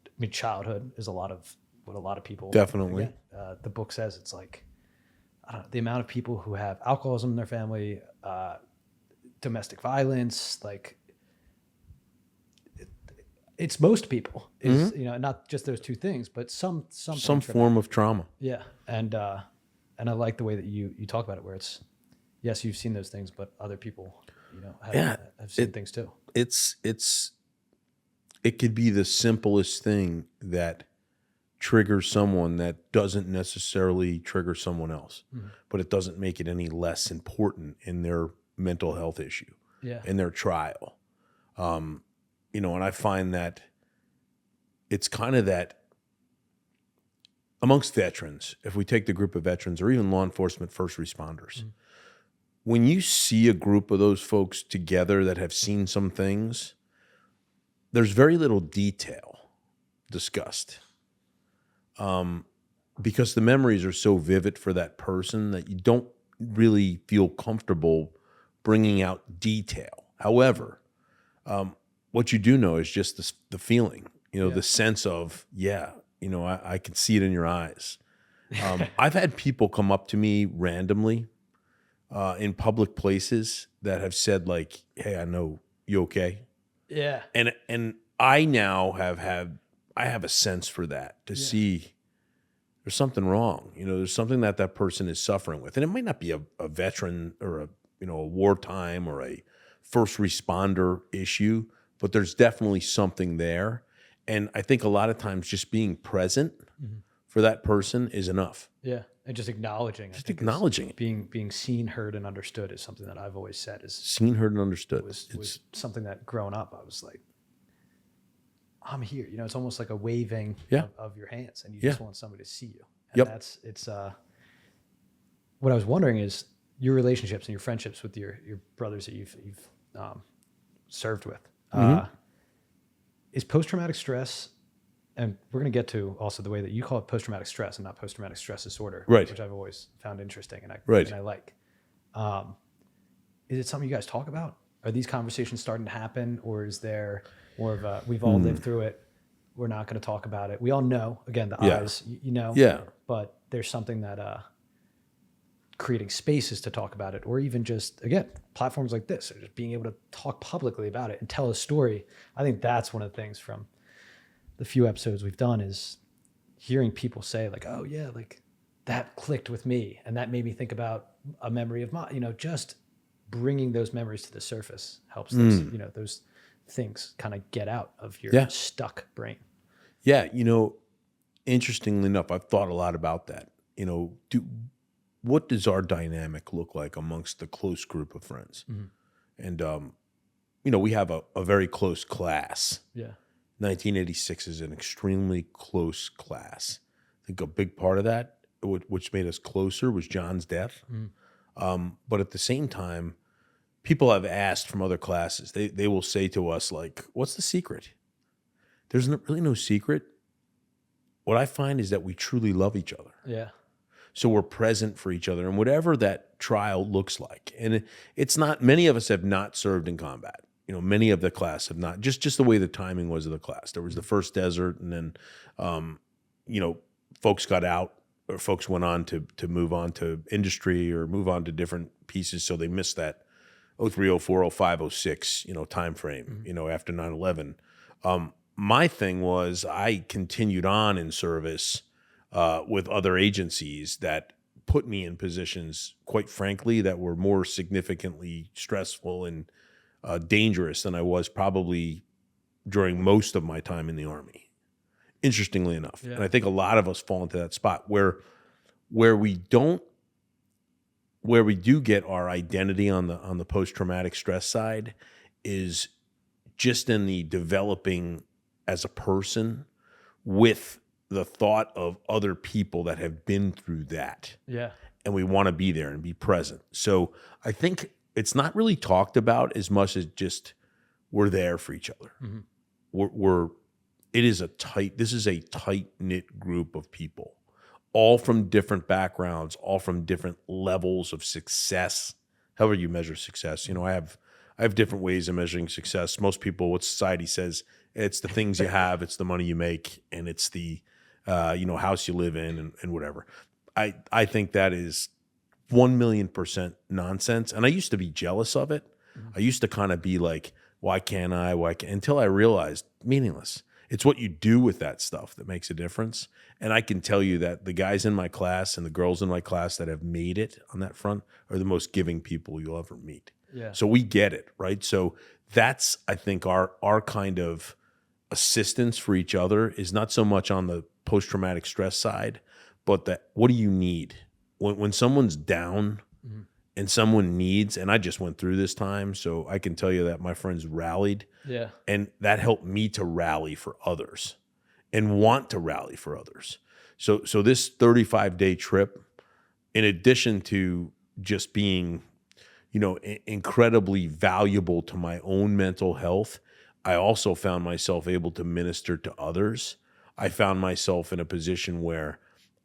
I mean, childhood is a lot of what a lot of people, definitely. Again, the book says it's like, I don't know, the amount of people who have alcoholism in their family, domestic violence, like it's most people is, not just those two things, but some form of trauma. Yeah. And I like the way that you talk about it, where it's, yes, you've seen those things, but other people, have seen things too. It could be the simplest thing that triggers someone that doesn't necessarily trigger someone else, but it doesn't make it any less important in their mental health issue, in their trial. And I find that it's kind of that amongst veterans, if we take the group of veterans or even law enforcement first responders, when you see a group of those folks together that have seen some things, there's very little detail discussed. Because the memories are so vivid for that person that you don't really feel comfortable bringing out detail. However, what you do know is just the feeling, the sense of, I can see it in your eyes. I've had people come up to me randomly in public places that have said like, hey, I know, you okay? Yeah. And I now have a sense for that to see there's something wrong. There's something that person is suffering with. And it might not be a veteran or a wartime or a first responder issue, but there's definitely something there. And I think a lot of times just being present for that person is enough. Yeah. And just acknowledging. Acknowledging it. Being seen, heard, and understood is something that I've always said is seen, heard, and understood. Was something that growing up, I was like, I'm here. It's almost like a waving of your hands, and you just want somebody to see you. And it's what I was wondering is your relationships and your friendships with your brothers that you've served with. Is post-traumatic stress, and we're going to get to also the way that you call it post-traumatic stress and not post-traumatic stress disorder, which I've always found interesting and I like. Is it something you guys talk about? Are these conversations starting to happen, or is there more of a, we've all lived through it, we're not going to talk about it? We all know, again, the eyes, but there's something that creating spaces to talk about it, or even just, again, platforms like this, or just being able to talk publicly about it and tell a story. I think that's one of the things from the few episodes we've done is hearing people say like, oh yeah, like that clicked with me. And that made me think about a memory of mine, just bringing those memories to the surface helps those, those things kind of get out of your stuck brain. Yeah. interestingly enough, I've thought a lot about that. What does our dynamic look like amongst the close group of friends? And, we have a very close class. Yeah. 1986 is an extremely close class. I think a big part of that, which made us closer, was John's death. But at the same time, people have asked from other classes, they will say to us, like, what's the secret? There's really no secret. What I find is that we truly love each other. Yeah. So we're present for each other, and whatever that trial looks like. And it's not, many of us have not served in combat. Many of the class have not, just the way the timing was of the class. There was the first desert, and then, folks got out, or folks went on to move on to industry or move on to different pieces. So they missed that 03, 04, 05, 06, time frame, after 9/11. My thing was I continued on in service with other agencies that put me in positions, quite frankly, that were more significantly stressful and dangerous than I was probably during most of my time in the Army, interestingly enough. Yeah. And I think a lot of us fall into that spot where we do get our identity on the post-traumatic stress side is just in the developing as a person with the thought of other people that have been through that. Yeah. And we want to be there and be present. So I think it's not really talked about as much as just we're there for each other. This is a tight-knit group of people, all from different backgrounds, all from different levels of success, however you measure success. I have different ways of measuring success. Most people, what society says, it's the things you have, it's the money you make, and it's the house you live in and whatever. I think that is 1,000,000% nonsense. And I used to be jealous of it. I used to kind of be like, why can't I? Until I realized meaningless. It's what you do with that stuff that makes a difference. And I can tell you that the guys in my class and the girls in my class that have made it on that front are the most giving people you'll ever meet. Yeah. So we get it, right? So that's, I think, our kind of assistance for each other is not so much on the post-traumatic stress side, but that what do you need? When someone's down and someone needs, and I just went through this time, so I can tell you that my friends rallied. Yeah. And that helped me to rally for others and want to rally for others. So this 35-day trip, in addition to just being, incredibly valuable to my own mental health, I also found myself able to minister to others. I found myself in a position where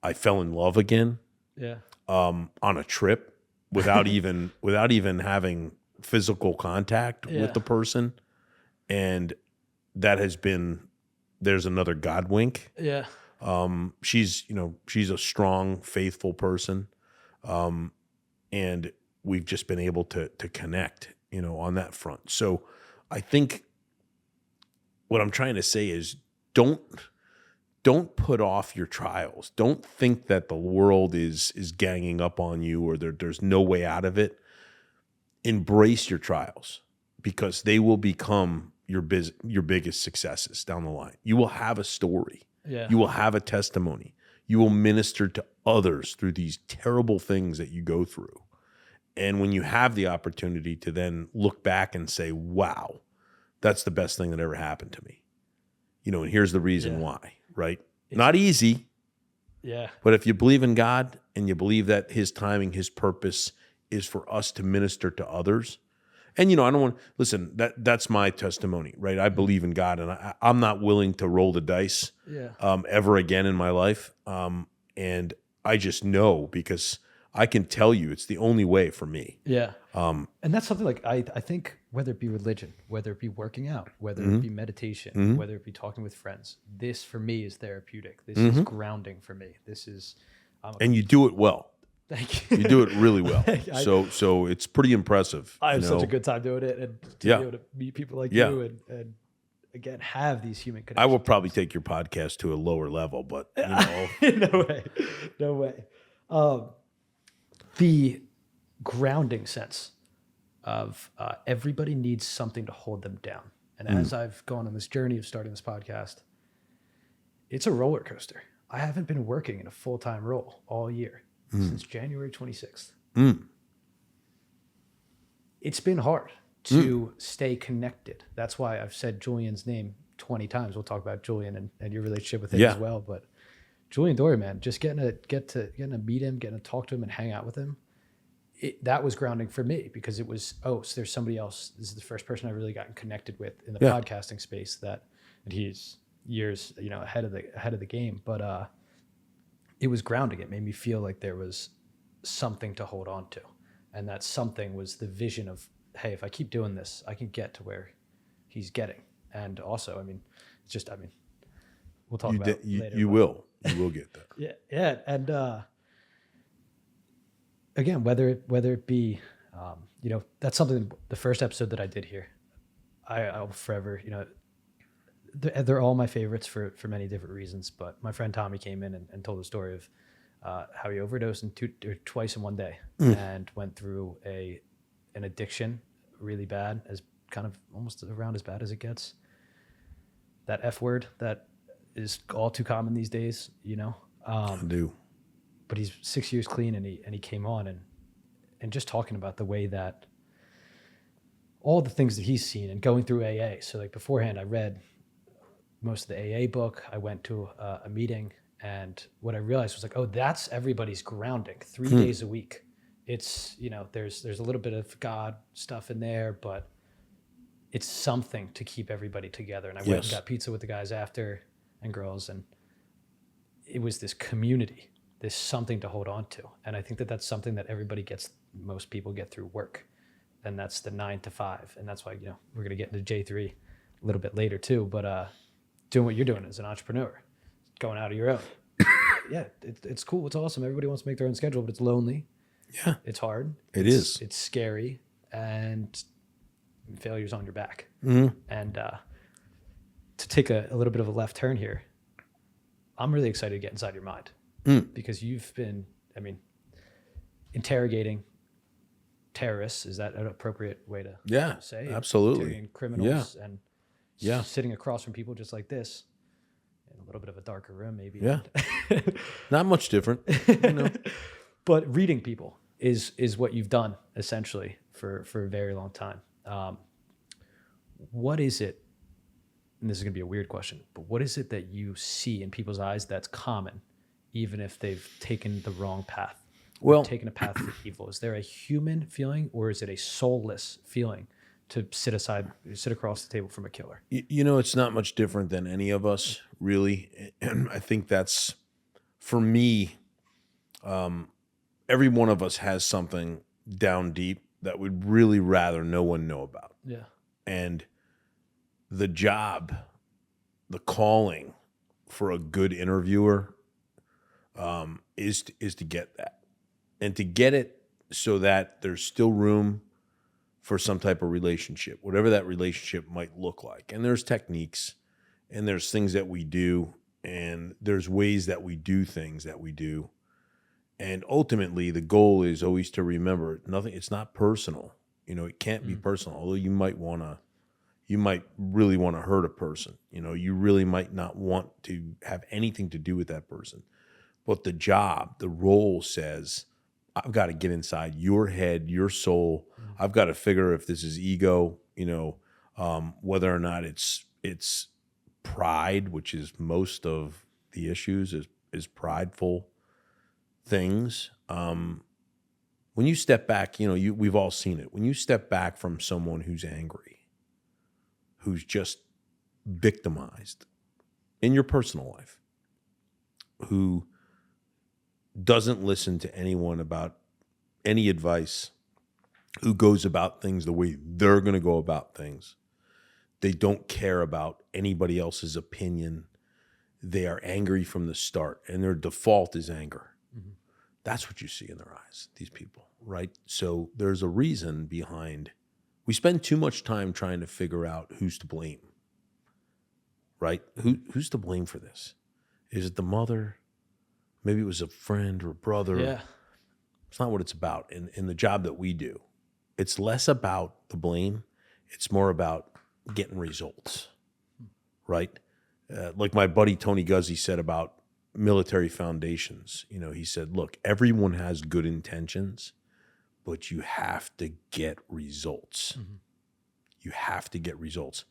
I fell in love again. Yeah. On a trip without even having physical contact with the person. And that has been, there's another God wink. Yeah. She's a strong, faithful person. And we've just been able to connect, on that front. So I think what I'm trying to say is don't put off your trials. Don't think that the world is ganging up on you or there's no way out of it. Embrace your trials because they will become your biggest successes down the line. You will have a story. Yeah. You will have a testimony. You will minister to others through these terrible things that you go through. And when you have the opportunity to then look back and say, wow, that's the best thing that ever happened to me. And here's the reason why. Right? Not easy. Yeah. But if you believe in God and you believe that his timing, his purpose is for us to minister to others. And, I don't want, listen, that's my testimony, right? I believe in God and I'm not willing to roll the dice ever again in my life. And I just know because I can tell you it's the only way for me. Yeah. And that's something like I think whether it be religion, whether it be working out, whether it be meditation, whether it be talking with friends, this for me is therapeutic. This is grounding for me. This is and you do it well. Thank you. You do it really well. So it's pretty impressive. I have such a good time doing it and to be able to meet people like you and again have these human connections. I will probably take your podcast to a lower level, but No way. The grounding sense of everybody needs something to hold them down. And as I've gone on this journey of starting this podcast, it's a roller coaster. I haven't been working in a full-time role all year since January 26th. It's been hard to stay connected. That's why I've said Julian's name 20 times. We'll talk about Julian and your relationship with him as well. But Julian Dory, man, just getting to meet him, getting to talk to him and hang out with him, that was grounding for me, because it was, so there's somebody else. This is the first person I've really gotten connected with in the podcasting space and he's years, ahead of the game. But it was grounding. It made me feel like there was something to hold on to. And that something was the vision of, hey, if I keep doing this, I can get to where he's getting. And also, we'll talk about it later. You will get there. Yeah. And again, whether it be, that's something, the first episode that I did here, I'll forever, they're all my favorites for many different reasons. But my friend Tommy came in and told the story of how he overdosed twice in one day and went through an addiction really bad, as kind of almost around as bad as it gets. That F word that is all too common these days, I do. But he's 6 years clean, and he came on and just talking about the way that all the things that he's seen and going through AA. So like beforehand, I read most of the AA book. I went to a meeting, and what I realized was like, oh, that's everybody's grounding 3 days a week. It's, there's a little bit of God stuff in there, but it's something to keep everybody together. And I went and got pizza with the guys after and girls, and it was this community, this something to hold on to. And I think that that's something that most people get through work. And that's the 9 to 5. And that's why, we're going to get into J3 a little bit later too, but doing what you're doing as an entrepreneur, going out of your own. It's cool. It's awesome. Everybody wants to make their own schedule, but it's lonely. Yeah. It's hard. It's It's scary, and failure's on your back. And to take a little bit of a left turn here, I'm really excited to get inside your mind because you've been, interrogating terrorists. Is that an appropriate way to say? Absolutely. Interrogating criminals and sitting across from people just like this in a little bit of a darker room, maybe. Yeah. Not much different. But reading people is what you've done essentially for a very long time. What is it, and this is going to be a weird question, but what is it that you see in people's eyes that's common, even if they've taken the wrong path? Taken a path for evil? Is there a human feeling, or is it a soulless feeling to sit across the table from a killer? It's not much different than any of us, really. And I think that's, for me, every one of us has something down deep that we'd really rather no one know about. Yeah. And the job, the calling for a good interviewer is to get that. And to get it so that there's still room for some type of relationship, whatever that relationship might look like. And there's techniques, and there's things that we do, and there's ways that we do things that we do. And ultimately, the goal is always to remember it's not personal. It can't be personal, although you might really want to hurt a person. You really might not want to have anything to do with that person. But the role says, I've got to get inside your head, your soul. I've got to figure if this is ego, whether or not it's pride, which is most of the issues, is prideful things. When you step back, we've all seen it. When you step back from someone who's angry, who's just victimized in your personal life, who doesn't listen to anyone about any advice, who goes about things the way they're going to go about things. They don't care about anybody else's opinion. They are angry from the start, and their default is anger. Mm-hmm. That's what you see in their eyes, these people, right? So there's a reason behind, we spend too much time trying to figure out who's to blame, right? Who's to blame for this? Is it the mother? Maybe it was a friend or a brother. Yeah. It's not what it's about in the job that we do. It's less about the blame. It's more about getting results, right? Like my buddy Tony Guzzi said about military foundations. You know, he said, look, everyone has good intentions, but you have to get results. You have to get results.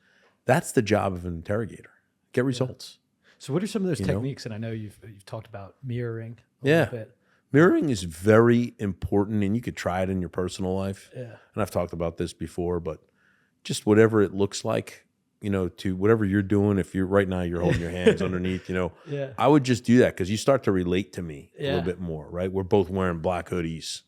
That's the job of an interrogator. Get results. So what are some of those You know? techniques? And I know you've talked about mirroring a Yeah. little bit. Mirroring is very important, and you could try it in your personal life. Yeah. And I've talked about this before, but just whatever it looks like, you know, to whatever you're doing. If you're right now, you're holding your hands underneath, you know, Yeah. I would just do that because you start to relate to me a Yeah. little bit more, right? We're both wearing black hoodies,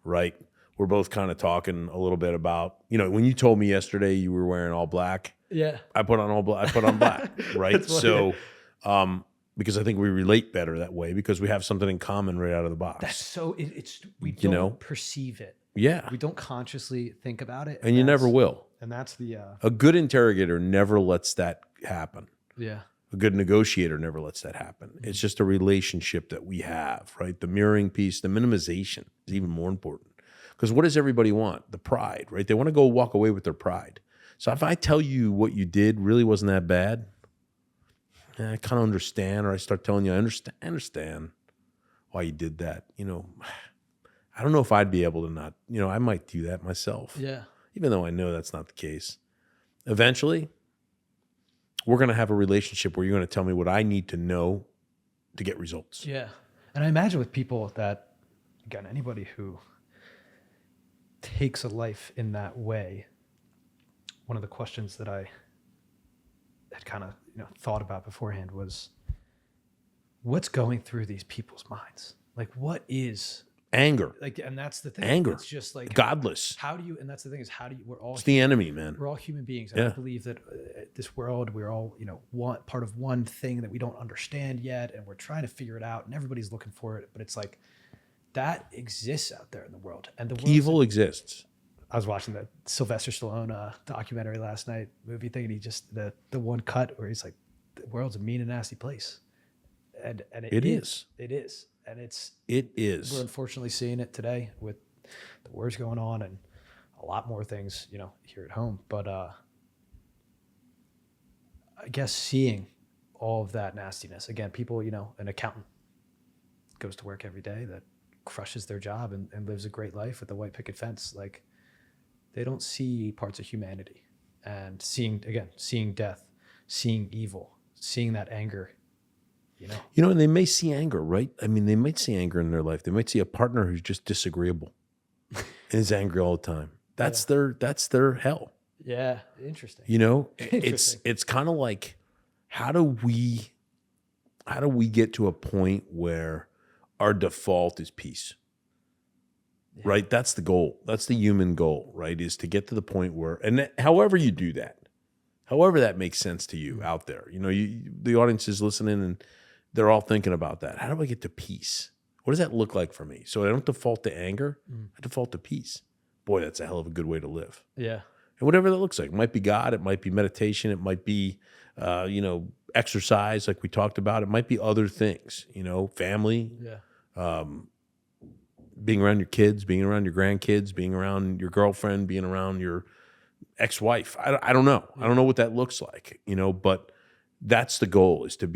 right? We're both kind of talking a little bit about, you know, when you told me yesterday you were wearing all black, Yeah. I put on all black, I put on black, right? That's funny. So, because I think we relate better that way because we have something in common right out of the box. That's so, we You don't know? perceive it. Yeah. We don't consciously think about it. And you never will. And that's the, A good interrogator never lets that happen. yeah. A good negotiator never lets that happen. It's just a relationship that we have, right? The mirroring piece, the minimization is even more important. Because what does everybody want? The pride, right? They want to go walk away with their pride. So if I tell you what you did really wasn't that bad, I kind of understand, or I start telling you, I understand why you did that. You know, I don't know if I'd be able to not, you know, I might do that myself. Yeah. Even though I know that's not the case. Eventually, we're going to have a relationship where you're going to tell me what I need to know to get results. Yeah. And I imagine with people that, again, anybody who takes a life in that way, one of the questions that I had kind of, thought about beforehand was, what's going through these people's minds? Like, what is Anger. like, and that's the thing. Anger. It's just like, Godless. how do you, and that's the thing is, how do you, It's the enemy, man. we're all human beings. Yeah. I believe that this world, we're all, part of one thing that we don't understand yet. And we're trying to figure it out and everybody's looking for it. But it's like, that exists out there in the world. And the world Evil exists. I was watching the Sylvester Stallone documentary last night, movie thing, and he just, the one cut where he's like, the world's a mean and nasty place. And It is. It is. And It we're is. unfortunately seeing it today with the wars going on and a lot more things, here at home. But I guess seeing all of that nastiness, again, people, an accountant goes to work every day that crushes their job and lives a great life with a white picket fence. Like, they don't see parts of humanity, and seeing death, seeing evil, seeing that anger, And they may see anger, right? I mean, they might see anger in their life. They might see a partner who's just disagreeable and is angry all the time. That's their hell. Yeah. Interesting. It's kind of like, how do we get to a point where our default is peace? Yeah. Right? That's the goal. That's the human goal, right? Is to get to the point where, and however you do that, however that makes sense to you out there, the audience is listening and they're all thinking about that. How do I get to peace? What does that look like for me? So I don't default to anger. I default to peace. Boy, that's a hell of a good way to live. Yeah. And whatever that looks like, it might be God, it might be meditation, it might be, exercise like we talked about. It might be other things, family, being around your kids, being around your grandkids, being around your girlfriend, being around your ex-wife. I don't know. I don't know what that looks like, but that's the goal, is to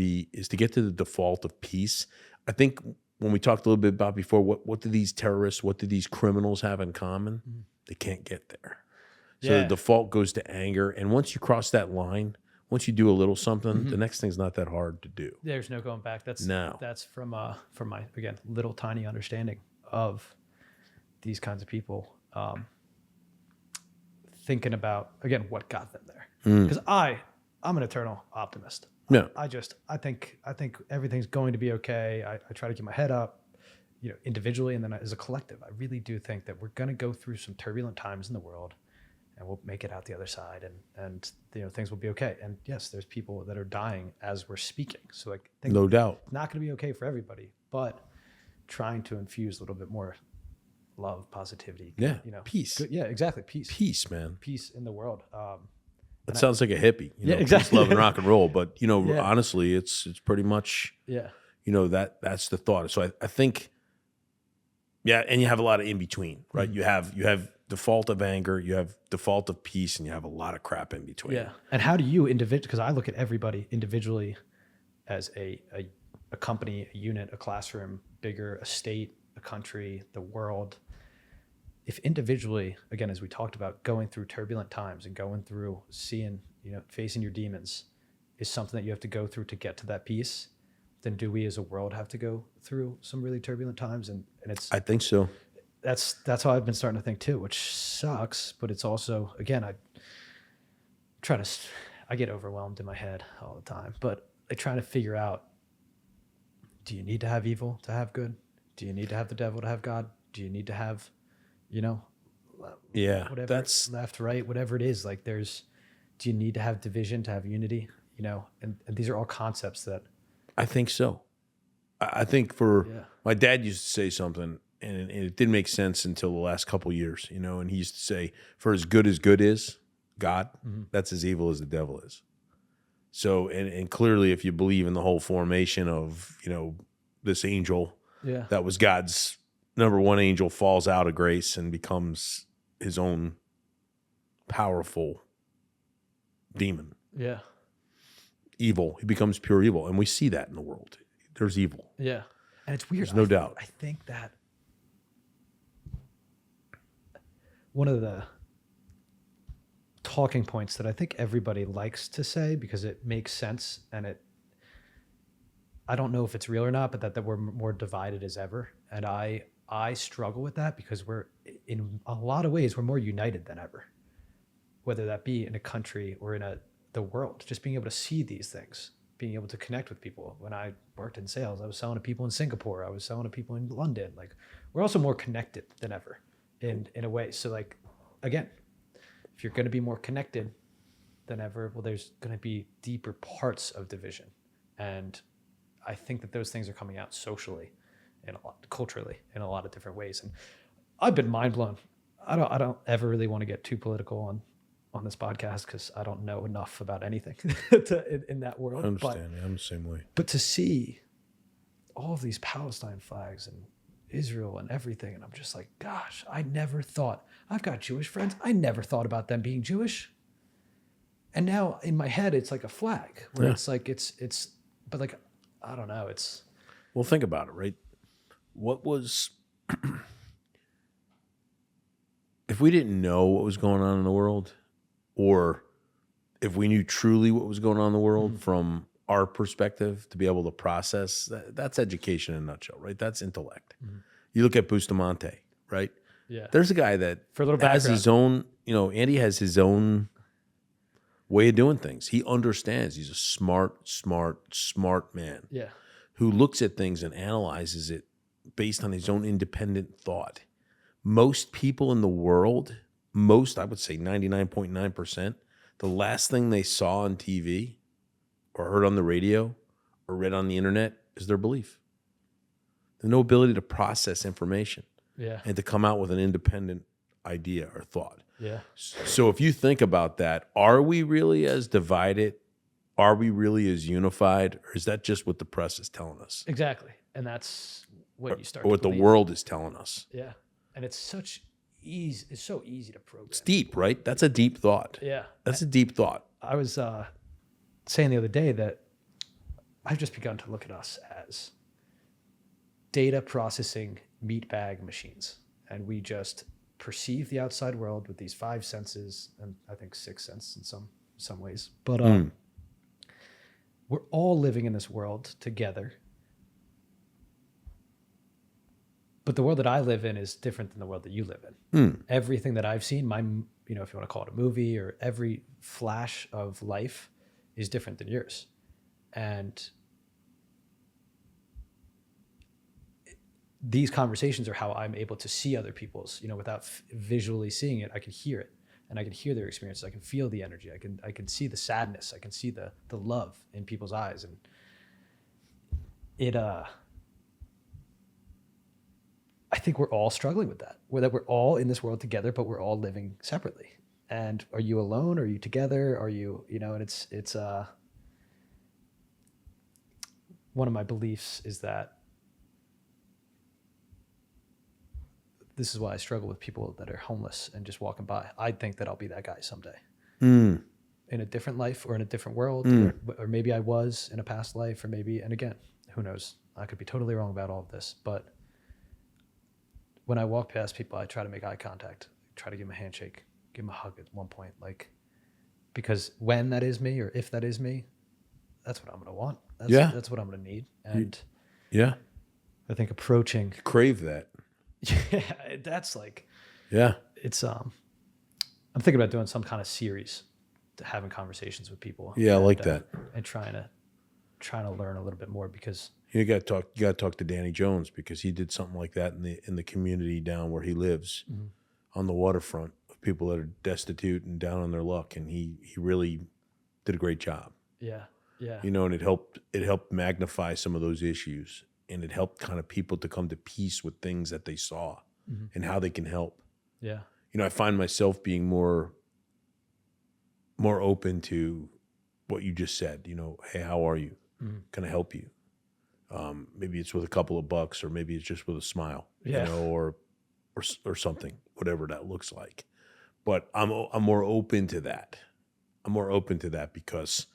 get to the default of peace. I think when we talked a little bit about before, what do these terrorists, what do these criminals have in common? They can't get there. So the default goes to anger. And once you cross that line, once you do a little something, the next thing's not that hard to do. There's no going back. That's from my, again, little tiny understanding of these kinds of people, thinking about, again, what got them there. Because I'm an eternal optimist. Yeah. I think everything's going to be okay. I try to keep my head up, individually, and then as a collective. I really do think that we're going to go through some turbulent times in the world, and we'll make it out the other side, and things will be okay. And yes, there's people that are dying as we're speaking. So I think no doubt, it's not going to be okay for everybody, but trying to infuse a little bit more love, positivity, peace. Good, yeah, exactly. Peace, man. Peace in the world. That sounds like a hippie, exactly. Peace, love, and rock and roll. But honestly, it's pretty much that's the thought. So I think, and you have a lot of in between, right? You have default of anger, you have default of peace, and you have a lot of crap in between. Yeah. And how do you because I look at everybody individually as a a company, a unit, a classroom, bigger, a state, a country, the world. If individually, again, as we talked about, going through turbulent times and going through seeing, facing your demons is something that you have to go through to get to that peace, then do we as a world have to go through some really turbulent times? And it's, I think so. that's how I've been starting to think too, which sucks, but it's also, again, I get overwhelmed in my head all the time, but I try to figure out, do you need to have evil to have good? Do you need to have the devil to have God? Do you need to have, Yeah, whatever, that's left, right, whatever it is, like do you need to have division to have unity? And these are all concepts that. I think so. I think my dad used to say something, and it didn't make sense until the last couple of years, and he used to say, for as good is God, that's as evil as the devil is. So, and clearly if you believe in the whole formation of, this angel that was God's number one angel, falls out of grace and becomes his own powerful demon. Yeah. Evil. He becomes pure evil. And we see that in the world. There's evil. Yeah. And it's weird. There's no doubt. I think that one of the talking points that I think everybody likes to say because it makes sense, and I don't know if it's real or not, but that we're more divided as ever. And I struggle with that because we're, in a lot of ways, we're more united than ever, whether that be in a country or in the world, just being able to see these things, being able to connect with people. When I worked in sales, I was selling to people in Singapore. I was selling to people in London. Like, we're also more connected than ever in a way. So like, again, if you're going to be more connected than ever, well, there's going to be deeper parts of division. And I think that those things are coming out socially and culturally in a lot of different ways. And I've been mind blown. I don't ever really want to get too political on this podcast because I don't know enough about anything in that world. I understand. I'm the same way. But to see all of these Palestine flags and Israel and everything, and I'm just like, gosh, I never thought. I've got Jewish friends. I never thought about them being Jewish. And now in my head, it's like a flag where it's like it's, but like, I don't know. Well, think about it, right? What was, if we didn't know what was going on in the world, or if we knew truly what was going on in the world from our perspective to be able to process, that's education in a nutshell, right? That's intellect. You look at Bustamante, right? Yeah. There's a guy that For a little has background. his own, Andy has his own way of doing things. He understands. He's a smart man. Yeah. Who looks at things and analyzes it based on his own independent thought. Most people in the world, I would say 99.9%, the last thing they saw on TV or heard on the radio or read on the internet is their belief. There's no ability to process information and to come out with an independent idea or thought. Yeah. So if you think about that, are we really as divided? Are we really as unified? Or is that just what the press is telling us? Exactly. And that's what you start Or to what the believe. world is telling us? Yeah. And it's so easy to program. It's deep, right? That's a deep thought. Yeah. That's a deep thought. I was saying the other day that I've just begun to look at us as data processing meat bag machines. And we just perceive the outside world with these 5 senses, and I think 6 senses in some ways. But we're all living in this world together. But the world that I live in is different than the world that you live in. Everything that I've seen, if you want to call it a movie, or every flash of life is different than yours. And these conversations are how I'm able to see other people's, without visually seeing it. I can hear it, and I can hear their experiences. I can feel the energy. I can see the sadness. I can see the love in people's eyes. And it, I think we're all struggling with that, that we're all in this world together, but we're all living separately. And are you alone? Are you together? Are you, and it's one of my beliefs is that this is why I struggle with people that are homeless and just walking by. I think that I'll be that guy someday in a different life or in a different world, or maybe I was in a past life, or maybe, and again, who knows? I could be totally wrong about all of this, but when I walk past people, I try to make eye contact, try to give them a handshake, give them a hug at one point, like, because when that is me or if that is me, that's what I'm going to want. That's what I'm going to need. And Yeah. I think approaching, Crave that. yeah, that's like, Yeah. it's, I'm thinking about doing some kind of series to having conversations with people. Yeah, I like that. And trying to learn a little bit more, because You got to talk to Danny Jones, because he did something like that in the community down where he lives on the waterfront, of people that are destitute and down on their luck, and he really did a great job. yeah, yeah, You know, and it helped magnify some of those issues, and it helped kind of people to come to peace with things that they saw and how they can help. yeah, You know, I find myself being more open to what you just said. You know, hey, how are you? Can I help you? Maybe it's with a couple of bucks, or maybe it's just with a smile. Yeah. You know, or something, whatever that looks like. But I'm more open to that. I'm more open to that because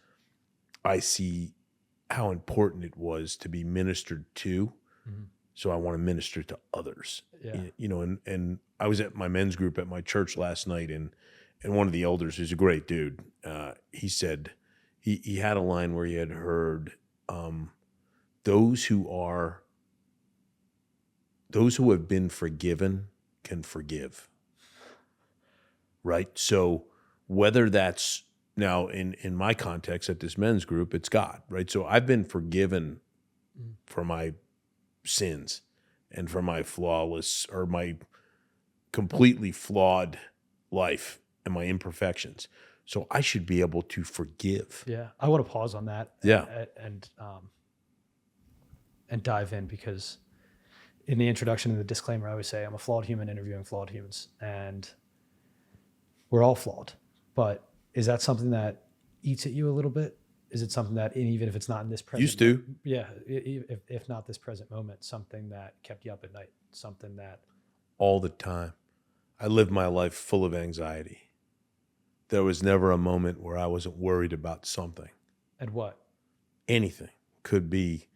I see how important it was to be ministered to. So I want to minister to others. Yeah. You know, and I was at my men's group at my church last night, and one of the elders, who's a great dude, he said he had a line where he had heard, those who have been forgiven can forgive. Right? So whether that's now in my context at this men's group, it's God, right? So I've been forgiven for my sins and for my flawless, or my completely flawed life and my imperfections. So I should be able to forgive. yeah. I want to pause on that. Yeah. And dive in, because in the introduction and the disclaimer, I always say I'm a flawed human interviewing flawed humans, and we're all flawed. But is that something that eats at you a little bit? Is it something that, even if it's not in this present, Used to. yeah, if not this present moment, something that kept you up at night, something that, All the time. I lived my life full of anxiety. There was never a moment where I wasn't worried about something. and what? Anything. Could be,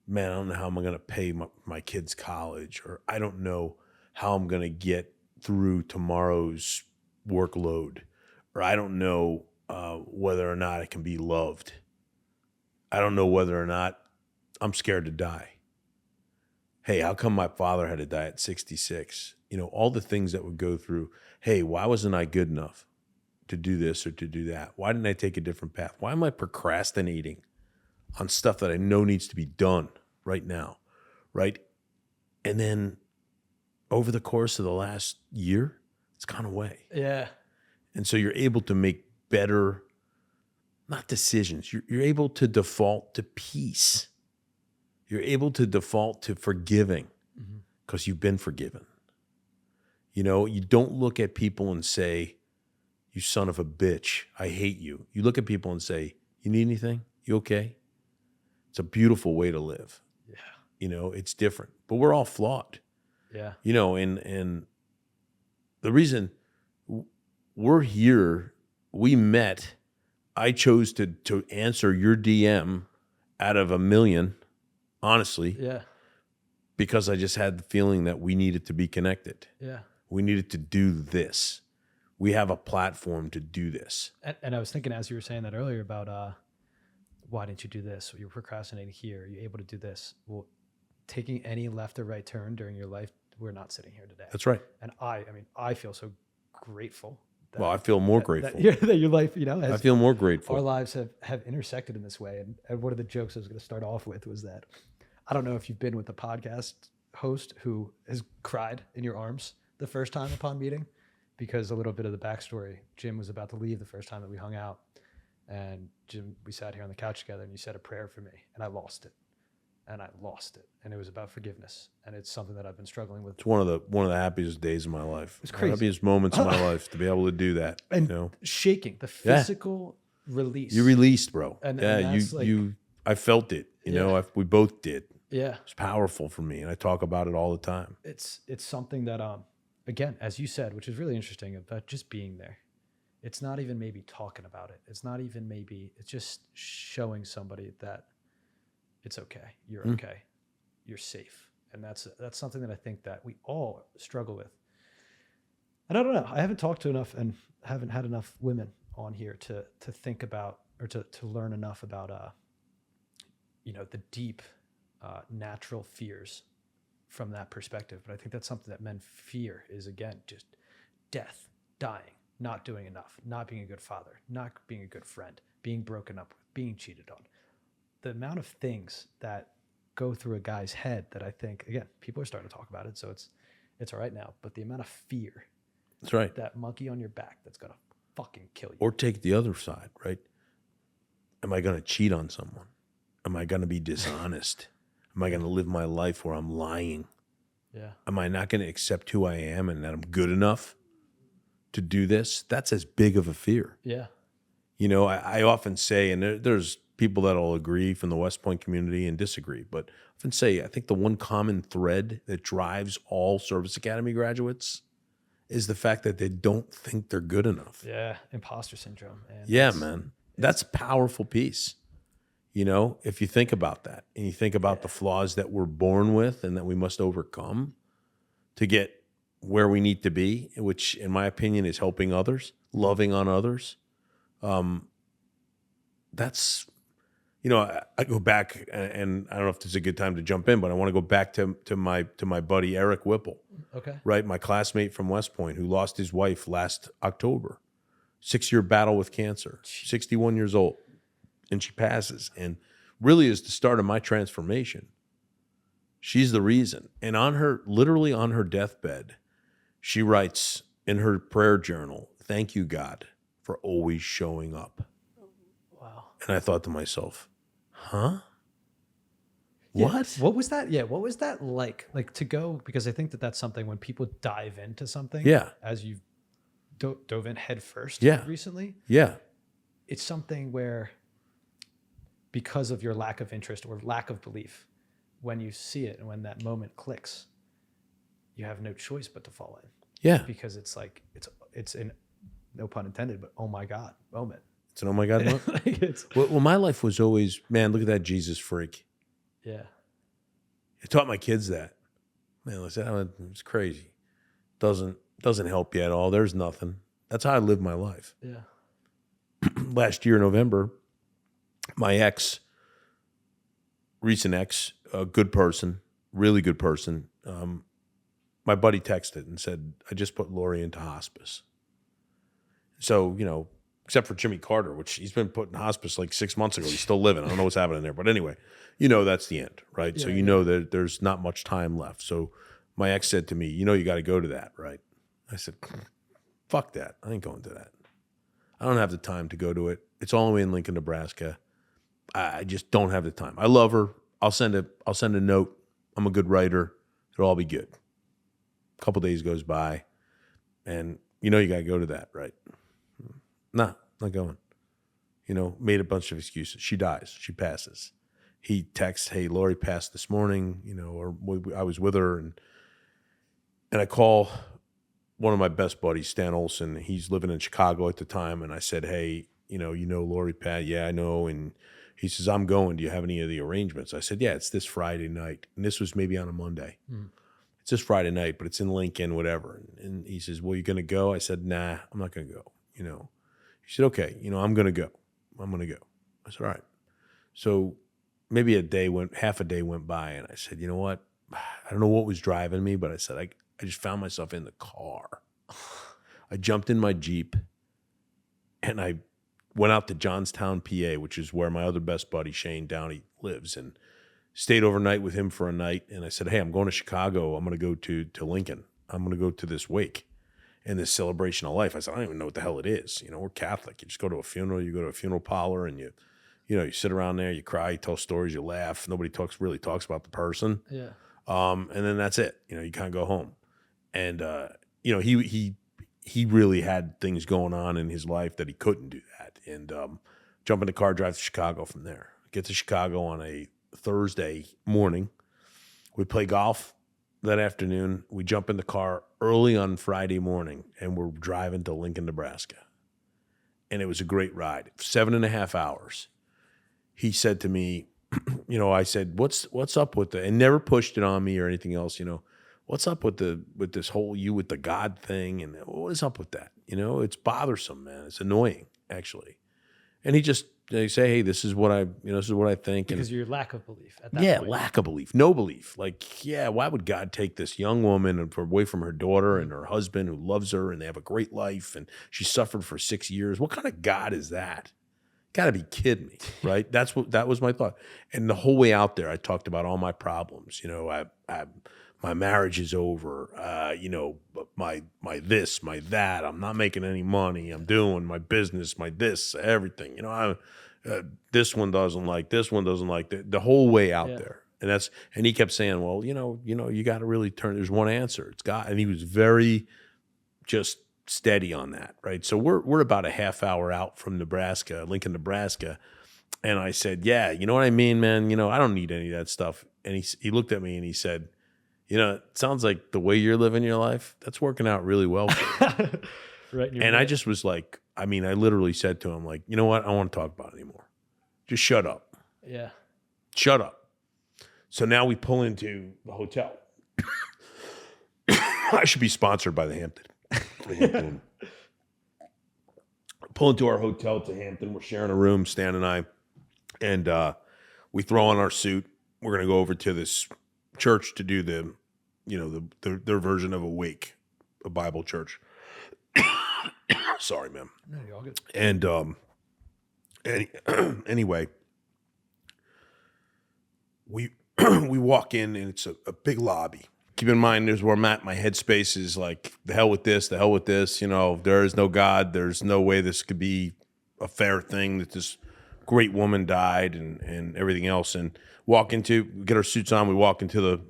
man, I don't know how I'm going to pay my kids' college, or I don't know how I'm going to get through tomorrow's workload, or I don't know whether or not I can be loved. I don't know whether or not I'm scared to die. Hey, how come my father had to die at 66? You know, all the things that would go through. Hey, why wasn't I good enough to do this or to do that? Why didn't I take a different path? Why am I procrastinating on stuff that I know needs to be done right now, right? And then over the course of the last year, it's gone away. Yeah. And so you're able to make better, not decisions, you're able to default to peace. You're able to default to forgiving because you've been forgiven. You know, you don't look at people and say, you son of a bitch, I hate you. You look at people and say, you need anything? You okay? It's a beautiful way to live. Yeah. You know, it's different, but we're all flawed. Yeah. You know, and the reason we're here, we met, I chose to answer your DM out of a million, honestly, Yeah. because I just had the feeling that we needed to be connected. Yeah. We needed to do this. We have a platform to do this. And I was thinking, as you were saying that earlier, about why didn't you do this? You're procrastinating here. You're able to do this. Well, taking any left or right turn during your life, we're not sitting here today. That's right. And I feel so grateful. That, Well, I feel more grateful. that your life, you know, I feel more grateful. our lives have intersected in this way. And one of the jokes I was going to start off with was that, I don't know if you've been with a podcast host who has cried in your arms the first time upon meeting, because a little bit of the backstory, Jim was about to leave the first time that we hung out. And Jim, we sat here on the couch together, and you said a prayer for me, and I lost it. And it was about forgiveness. And it's something that I've been struggling with. It's one of the happiest days of my life. It's crazy. Happiest moments of my life to be able to do that. And you know, shaking, the physical release. you released, bro. And you that's I felt it. You know, we both did. Yeah. It's powerful for me, and I talk about it all the time. It's something that, again, as you said, which is really interesting, about just being there. It's not even maybe talking about it. It's not even maybe, it's just showing somebody that It's okay. You're okay. You're safe. And that's something that I think that we all struggle with. And I don't know. I haven't talked to enough and haven't had enough women on here to think about or to learn enough about the deep natural fears from that perspective. But I think that's something that men fear is, again, just death, dying, not doing enough, not being a good father, not being a good friend, being broken up with, being cheated on. The amount of things that go through a guy's head that I think, again, people are starting to talk about it, so it's all right now. But the amount of fear, That's right. that monkey on your back that's gonna fucking kill you. Or take the other side, right? Am I going to cheat on someone? Am I going to be dishonest? Am I going to live my life where I'm lying? Yeah. Am I not going to accept who I am and that I'm good enough to do this? That's as big of a fear. Yeah. I often say, and there's people that'll agree from the West Point community and disagree, but I often say I think the one common thread that drives all service academy graduates is the fact that they don't think they're good enough. Yeah. Imposter syndrome. And Yeah, man. That's a powerful piece. If you think about that and you think about the flaws that we're born with and that we must overcome to get where we need to be, which in my opinion is helping others, loving on others. That's, I go back and I don't know if this is a good time to jump in, but I want to go back to my buddy, Eric Whipple, Okay. right? My classmate from West Point who lost his wife last October, 6-year battle with cancer, 61 years old. And she passes, and really is the start of my transformation. She's the reason. And literally on her deathbed, she writes in her prayer journal, "Thank you, God, for always showing up." Wow. And I thought to myself, huh? Yeah. What? What was that? Yeah. What was that like? Like to go, because I think that that's something when people dive into something. Yeah. As you've dove in head first. Yeah. Recently. Yeah. It's something where, because of your lack of interest or lack of belief, when you see it and when that moment clicks, you have no choice but to fall in. Yeah. Because it's like it's in, no pun intended, but oh my God moment. It's an oh my God moment. Like Well, my life was always, man, look at that Jesus freak. yeah. I taught my kids that. Man, listen, it's crazy. Doesn't help you at all. There's nothing. That's how I live my life. Yeah. Last year, November, my recent ex, a good person, really good person, my buddy texted and said, "I just put Lori into hospice." So, except for Jimmy Carter, which he's been put in hospice like 6 months ago. He's still living. I don't know what's happening there. But anyway, that's the end, right? Yeah, so know that there's not much time left. So my ex said to me, you got to go to that, right? I said, fuck that. I ain't going to that. I don't have the time to go to it. It's all the way in Lincoln, Nebraska. I just don't have the time. I love her. I'll send a note. I'm a good writer. It'll all be good. A couple days goes by, and you got to go to that, right? Nah, not going. Made a bunch of excuses. She dies. She passes. He texts, "Hey, Lori passed this morning," or I was with her, and I call one of my best buddies, Stan Olson. He's living in Chicago at the time, and I said, "Hey, Lori Pat?" "Yeah, I know." And he says, "I'm going. Do you have any of the arrangements?" I said, "Yeah, it's this Friday night." And this was maybe on a Monday. It's this Friday night, but it's in Lincoln, whatever. And he says, "Well, you going to go?" I said, "Nah, I'm not going to go." He said, "Okay, I'm going to go. I'm going to go." I said, "All right." So maybe half a day went by, and I said, "You know what? I don't know what was driving me, but I said, I just found myself in the car. I jumped in my Jeep, and I went out to Johnstown, PA, which is where my other best buddy, Shane Downey, lives, and stayed overnight with him for a night. And I said, "Hey, I'm going to Chicago. I'm going to go to Lincoln. I'm going to go to this wake and this celebration of life." I said, "I don't even know what the hell it is. We're Catholic. You just go to a funeral. You go to a funeral parlor, and you sit around there, you cry, you tell stories, you laugh. Nobody really talks about the person. Yeah. And then that's it. You kind of go home." And he really had things going on in his life that he couldn't do that. And jump in the car, drive to Chicago from there. Get to Chicago on a Thursday morning. We play golf that afternoon. We jump in the car early on Friday morning, and we're driving to Lincoln, Nebraska. And it was a great ride. 7.5 hours. He said to me, I said, what's up with and never pushed it on me or anything else, what's up with this whole you with the God thing, and what is up with that? It's bothersome, man. It's annoying, actually. And they say, hey, this is what I think. Because your lack of belief at that Yeah, point. lack of belief, no belief. Like, yeah, why would God take this young woman away from her daughter and her husband who loves her and they have a great life and she suffered for 6 years? What kind of God is that? Got to be kidding me, right? That was my thought. And the whole way out there, I talked about all my problems. My marriage is over. My this, my that. I'm not making any money. I'm doing my business, my this, everything. This one doesn't like this one doesn't like the whole way out there. And he kept saying, well, you got to really turn. There's one answer. It's God. And he was very just steady on that, right? So we're about a half hour out from Lincoln, Nebraska. And I said, yeah, you know what I mean, man? I don't need any of that stuff. And he looked at me and he said, it sounds like the way you're living your life, that's working out really well for you. Right. And I just was like, I literally said to him, like, you know what? I don't want to talk about it anymore. Just shut up. Yeah. Shut up. So now we pull into the hotel. I should be sponsored by the Hampton. Pull into our hotel to Hampton. We're sharing a room, Stan and I. And we throw on our suit. We're going to go over to this church to do their version of a wake, a Bible church. Sorry, man. No, you're all good. And anyway, we walk in and it's a big lobby. Keep in mind, there's where I'm at. My headspace is like, the hell with this, the hell with this. There is no God. There's no way this could be a fair thing that this great woman died and everything else. And get our suits on. We walk into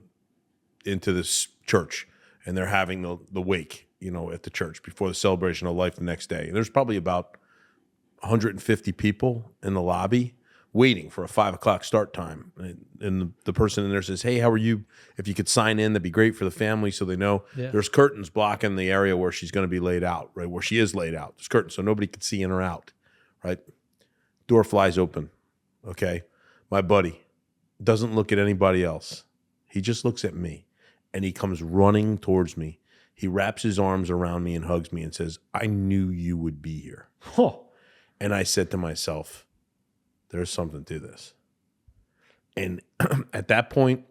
this church, and they're having the wake, at the church before the celebration of life the next day. And there's probably about 150 people in the lobby waiting for a 5:00 start time. And the person in there says, hey, how are you? If you could sign in, that'd be great for the family so they know. Yeah. There's curtains blocking the area where she's going to be laid out, right? Where she is laid out. There's curtains so nobody can see in or out, right? Door flies open, okay? My buddy doesn't look at anybody else. He just looks at me, and he comes running towards me. He wraps his arms around me and hugs me and says, I knew you would be here. Oh. And I said to myself, there's something to this. And at that point,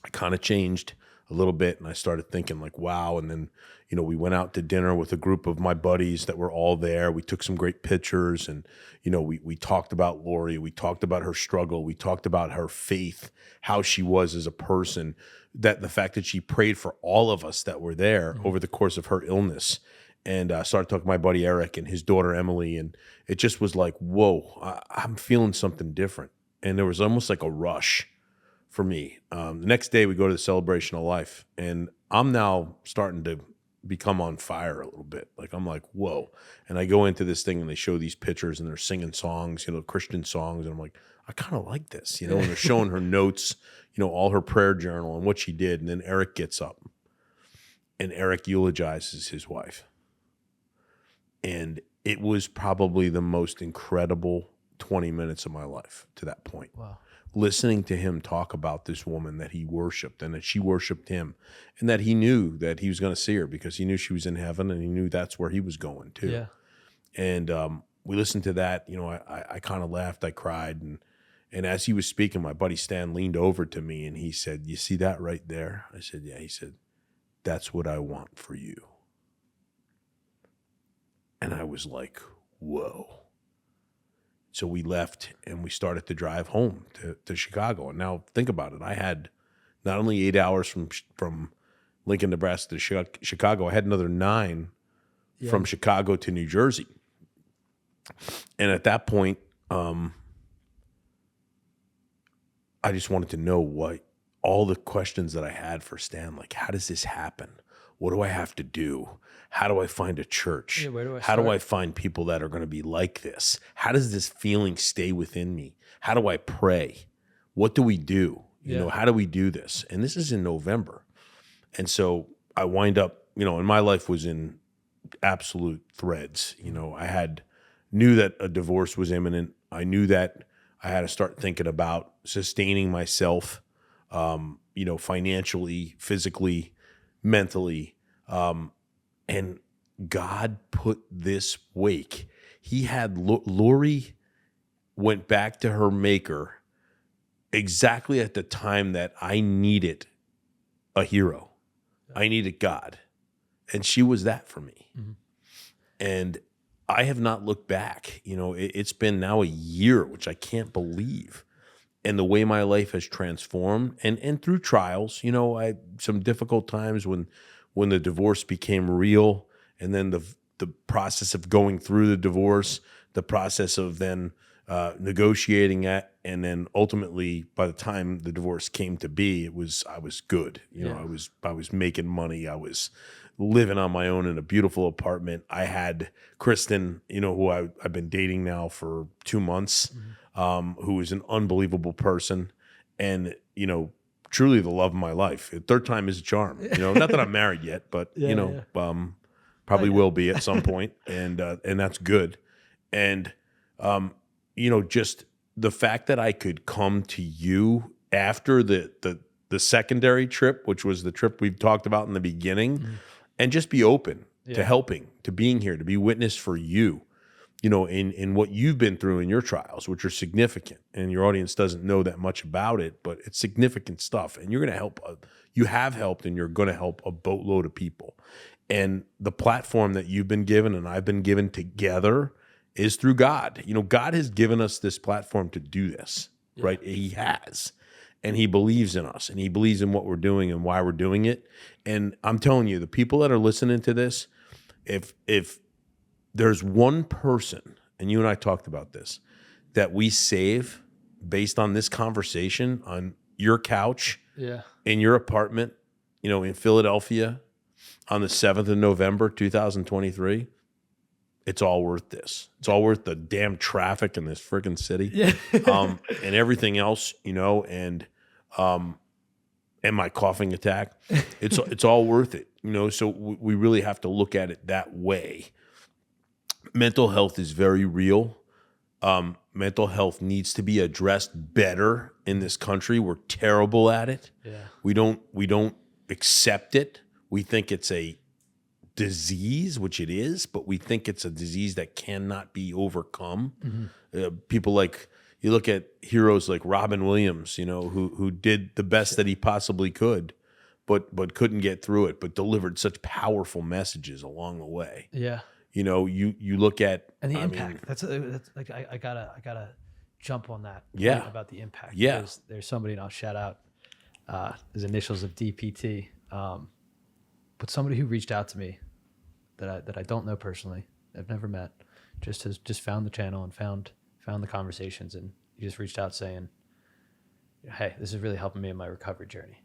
I kind of changed a little bit, and I started thinking like, wow. And then, we went out to dinner with a group of my buddies that were all there. We took some great pictures, and, we talked about Lori. We talked about her struggle. We talked about her faith, how she was as a person, that the fact that she prayed for all of us that were there over the course of her illness. And I started talking to my buddy Eric and his daughter Emily, and it just was like, whoa, I'm feeling something different. And there was almost like a rush for me. The next day we go to the celebration of life, and I'm now starting to become on fire a little bit. Like, I'm like, whoa. And I go into this thing and they show these pictures and they're singing songs, Christian songs. And I'm like, I kind of like this, and they're showing her notes, all her prayer journal and what she did. And then Eric gets up and Eric eulogizes his wife. And it was probably the most incredible 20 minutes of my life to that point. Wow. Listening to him talk about this woman that he worshiped and that she worshiped him, and that he knew that he was going to see her because he knew she was in heaven, and he knew that's where he was going too. Yeah. And we listened to that. I kind of laughed. I cried. And as he was speaking, my buddy Stan leaned over to me and he said, you see that right there? I said, yeah. He said, that's what I want for you. And I was like, whoa. So we left and we started to drive home to Chicago. And now think about it. I had not only 8 hours from Lincoln, Nebraska to Chicago, I had another 9 from Chicago to New Jersey. And at that point, I just wanted to know what all the questions that I had for Stan, like, how does this happen? What do I have to do? How do I find a church? Yeah, where do I How do start? I find people that are going to be like this? How does this feeling stay within me? How do I pray? What do we do? How do we do this? And this is in November. And so I wind up, and my life was in absolute threads. I knew that a divorce was imminent. I knew that I had to start thinking about sustaining myself, financially, physically, mentally. And God put this wake. He had Lori went back to her maker exactly at the time that I needed a hero. I needed God. And she was that for me. Mm-hmm. And I have not looked back. It's been now a year, which I can't believe. And the way my life has transformed and through trials, I had some difficult times when the divorce became real, and then the process of going through the divorce, the process of then negotiating it, and then ultimately by the time the divorce came to be, I was good. I was making money. I was living on my own in a beautiful apartment. I had Kristen, who I've been dating now for 2 months, who is an unbelievable person, and truly the love of my life. Third time is a charm. Not that I'm married yet, but probably will be at some point, and that's good. And just the fact that I could come to you after the secondary trip, which was the trip we've talked about in the beginning, and just be open to helping, to being here, to be witness for you, in what you've been through in your trials, which are significant, and your audience doesn't know that much about it, but it's significant stuff. And you're going to help, you have helped, and you're going to help a boatload of people. And the platform that you've been given and I've been given together is through God. God has given us this platform to do this, right? He has. And he believes in us, and he believes in what we're doing and why we're doing it. And I'm telling you, the people that are listening to this, if there's one person, and you and I talked about this, that we save based on this conversation on your couch, in your apartment, in Philadelphia on the 7th of November, 2023, it's all worth this. It's all worth the damn traffic in this freaking city, and everything else, and my coughing attack. It's all worth it, So we really have to look at it that way. Mental health is very real. Mental health needs to be addressed better in this country. We're terrible at it. Yeah. We don't accept it. We think it's a disease, which it is, but we think it's a disease that cannot be overcome. People like, you look at heroes like Robin Williams, who did the best that he possibly could, but couldn't get through it, but delivered such powerful messages along the way. Yeah. You look at, And the impact. That's like I gotta jump on that. Yeah. Point about the impact. Yeah. Because there's somebody, and I'll shout out his initials of DPT. But somebody who reached out to me that I don't know personally, I've never met, has found the channel and found the conversations, and he just reached out saying, "Hey, this is really helping me in my recovery journey."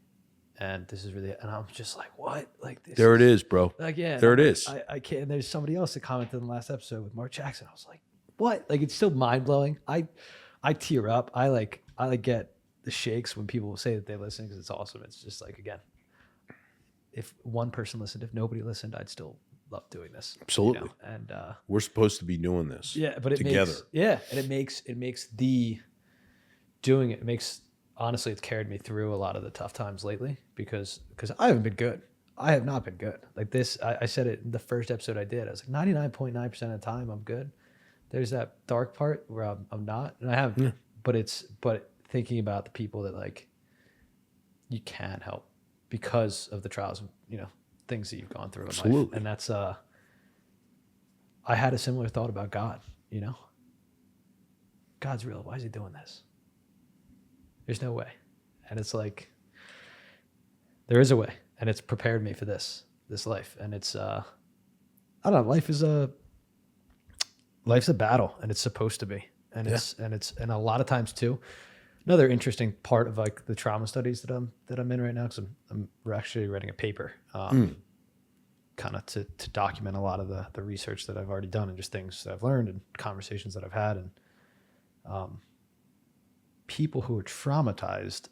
And this is really, and I'm just like, what? Like this. There it is, bro. Like, yeah. There it is. I can't. And there's somebody else that commented in the last episode with Mark Jackson. I was like, what? Like, it's still mind blowing. I tear up. I get the shakes when people say that they listen, because it's awesome. It's just like, again, if one person listened, if nobody listened, I'd still love doing this. Absolutely. And we're supposed to be doing this. Yeah, but it together. And it makes the doing it makes. Honestly, it's carried me through a lot of the tough times lately because I haven't been good. I have not been good. Like this, I said it in the first episode I did. I was like 99.9% of the time I'm good. There's that dark part where I'm not, and I haven't. Yeah. But thinking about the people that like you can help because of the trials of things that you've gone through in Absolutely. life, and that's I had a similar thought about God. God's real. Why is he doing this? There's no way. And it's like, there is a way, and it's prepared me for this life. And it's, I don't know, life's a battle, and it's supposed to be. And and a lot of times too, another interesting part of like the trauma studies that I'm in right now, because we're actually writing a paper, kind of to document a lot of the research that I've already done and just things that I've learned and conversations that I've had. And, people who are traumatized,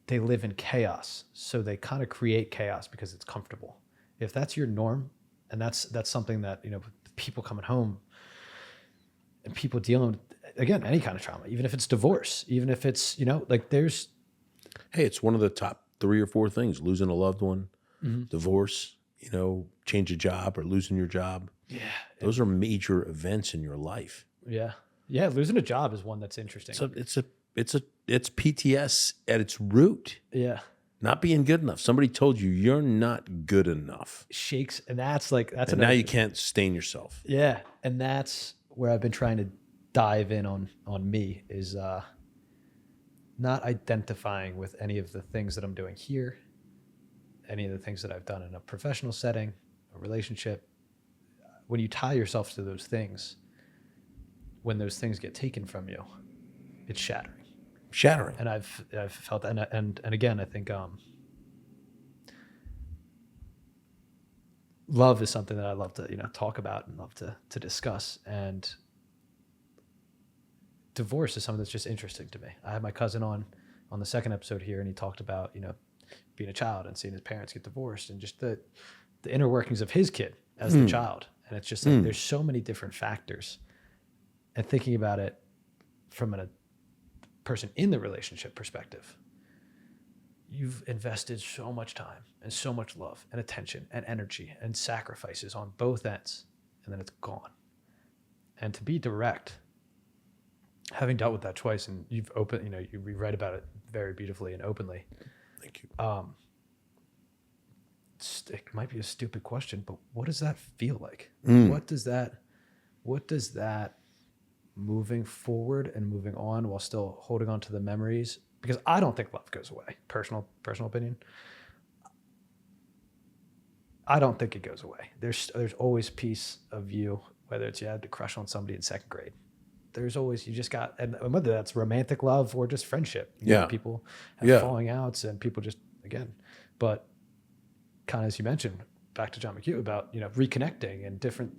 they live in chaos. So they kind of create chaos because it's comfortable. If that's your norm, and that's something that, people coming home and people dealing with, again, any kind of trauma, even if it's divorce, even if it's, like there's, Hey, it's one of the top 3 or 4 things: losing a loved one, divorce, change a job or losing your job. yeah, Those are major events in your life. yeah. Yeah. Losing a job is one that's interesting. So it's PTS at its root. Yeah. Not being good enough. Somebody told you you're not good enough. Shakes. And that's And another now you thing. can't sustain yourself. Yeah. And that's where I've been trying to dive in on me is not identifying with any of the things that I'm doing here, any of the things that I've done in a professional setting, a relationship. When you tie yourself to those things, when those things get taken from you, it's shattering. Shattering. And I've felt that. And again, I think love is something that I love to talk about and love to discuss. And divorce is something that's just interesting to me. I had my cousin on the second episode here, and he talked about being a child and seeing his parents get divorced and just the inner workings of his kid as the child. And it's just like there's so many different factors. And thinking about it from a person in the relationship perspective, you've invested so much time and so much love and attention and energy and sacrifices on both ends, and then it's gone. And to be direct, having dealt with that twice, and you've you write about it very beautifully and openly. Thank you. It might be a stupid question, but what does that feel like? What does that moving forward and moving on while still holding on to the memories? Because I don't think love goes away. Personal opinion. I don't think it goes away. There's always a piece of you, whether it's you had to crush on somebody in second grade. There's always, you just got, and whether that's romantic love or just friendship. People have falling outs and people just, again, but kind of as you mentioned, back to John McHugh about, reconnecting and different,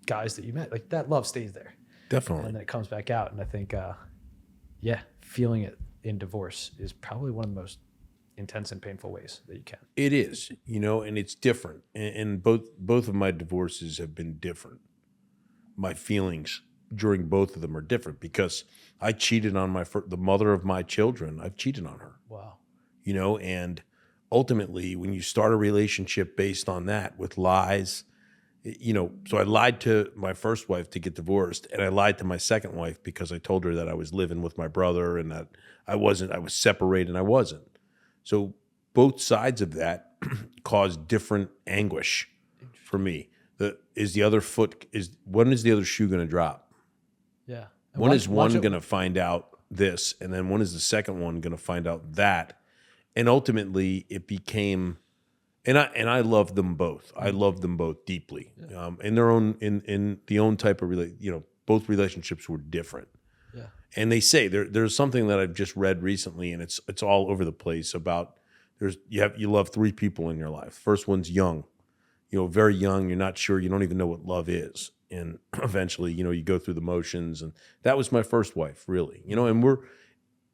guys that you met, like that love stays there. Definitely. And then it comes back out. And I think, feeling it in divorce is probably one of the most intense and painful ways that you can. It is, and it's different. And both of my divorces have been different. My feelings during both of them are different because I cheated on the mother of my children. I've cheated on her. Wow. And ultimately when you start a relationship based on that with lies, so I lied to my first wife to get divorced, and I lied to my second wife because I told her that I was living with my brother and that I was separated and I wasn't. So both sides of that caused different anguish for me. When is the other shoe going to drop? Yeah. When is one going to find out this? And then when is the second one going to find out that? And ultimately it became, and I loved them both. I loved them both deeply. Yeah. In their own, in the own type of, both relationships were different. Yeah. And they say there's something that I've just read recently, and it's all over the place about you love 3 people in your life. First one's young, very young. You're not sure. You don't even know what love is. And eventually, you go through the motions. And that was my first wife, really, and we're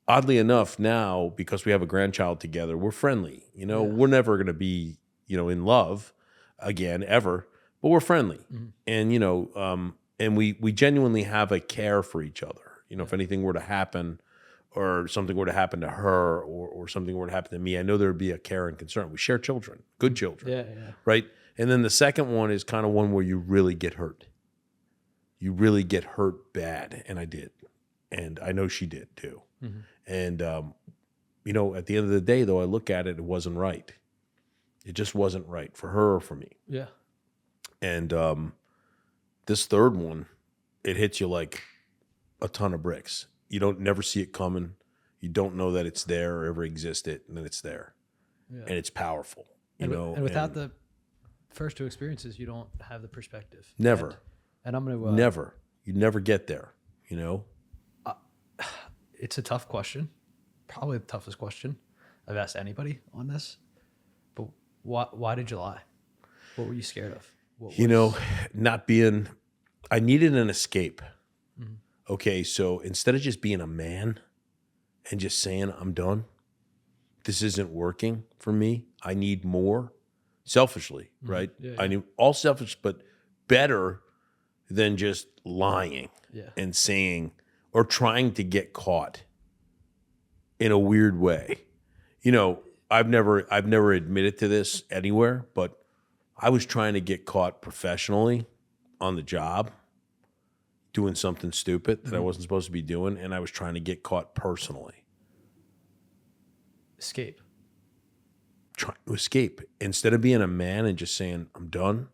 oddly enough now, because we have a grandchild together, we're friendly, we're never going to be, in love again, ever, but we're friendly. And, and we genuinely have a care for each other. If anything were to happen or something were to happen to her or something were to happen to me, I know there would be a care and concern. We share children, good children. Yeah. Right. And then the second one is kind of one where you really get hurt. You really get hurt bad. And I did. And I know she did too. Mm-hmm. And, at the end of the day, though, I look at it, it wasn't right. It just wasn't right for her or for me. Yeah. And this third one, it hits you like a ton of bricks. You don't never see it coming. You don't know that it's there or ever existed, and then it's there. Yeah. And it's powerful. And without the first 2 experiences, you don't have the perspective. Never. And I'm going to... never. You never get there, It's a tough question. Probably the toughest question I've asked anybody on this. But why did you lie? What were you scared of? I needed an escape. Mm-hmm. Okay, so instead of just being a man and just saying, I'm done, this isn't working for me, I need more, selfishly, right? Yeah. I need all selfish, but better than just lying and saying, or trying to get caught in a weird way. You know, I've never admitted to this anywhere, but I was trying to get caught professionally on the job doing something stupid that I wasn't supposed to be doing, and I was trying to get caught personally. Escape. Trying to escape. Instead of being a man and just saying, I'm done,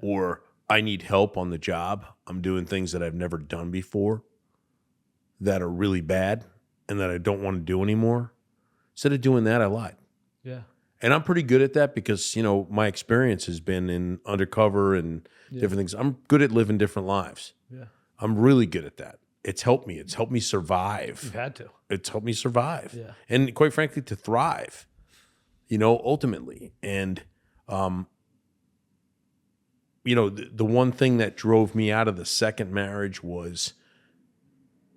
or I need help on the job, I'm doing things that I've never done before that are really bad and that I don't want to do anymore. Instead of doing that, I lied. Yeah. And I'm pretty good at that because, you know, my experience has been in undercover and different things. I'm good at living different lives. Yeah. I'm really good at that. It's helped me. It's helped me survive. You've had to. It's helped me survive. Yeah. And quite frankly, to thrive, you know, ultimately. And, you know, the one thing that drove me out of the second marriage was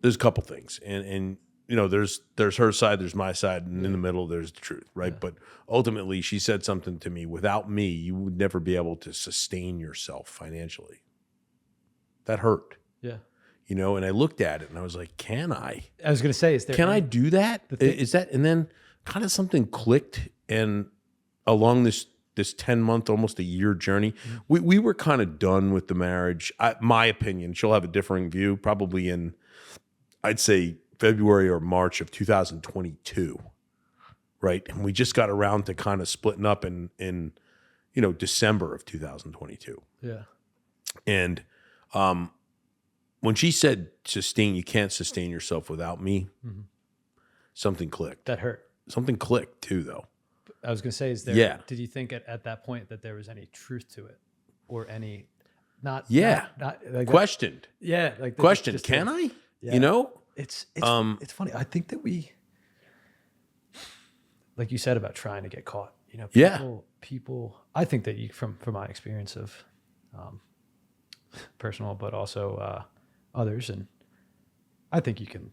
there's a couple things. And you know, there's her side, there's my side, and in the middle, there's the truth, right? Yeah. But ultimately, she said something to me, without me, you would never be able to sustain yourself financially. That hurt. Yeah. You know, and I looked at it and I was like, can I? I was going to say, can I do that? Is that, and then kind of something clicked, and along this 10-month, almost a year journey, we were kind of done with the marriage. My opinion, she'll have a differing view, probably in, I'd say, February or March of 2022, right? And we just got around to kind of splitting up in you know, December of 2022. Yeah. And when she said you can't sustain yourself without me, something clicked. That hurt. Something clicked too, though. I was going to say, did you think at that point that there was any truth to it, or any, not like questioned? Like questioned. Can I? Yeah. You know? It's funny. I think that we, like you said about trying to get caught, you know, people, I think that from my experience of personal, but also others, and I think you can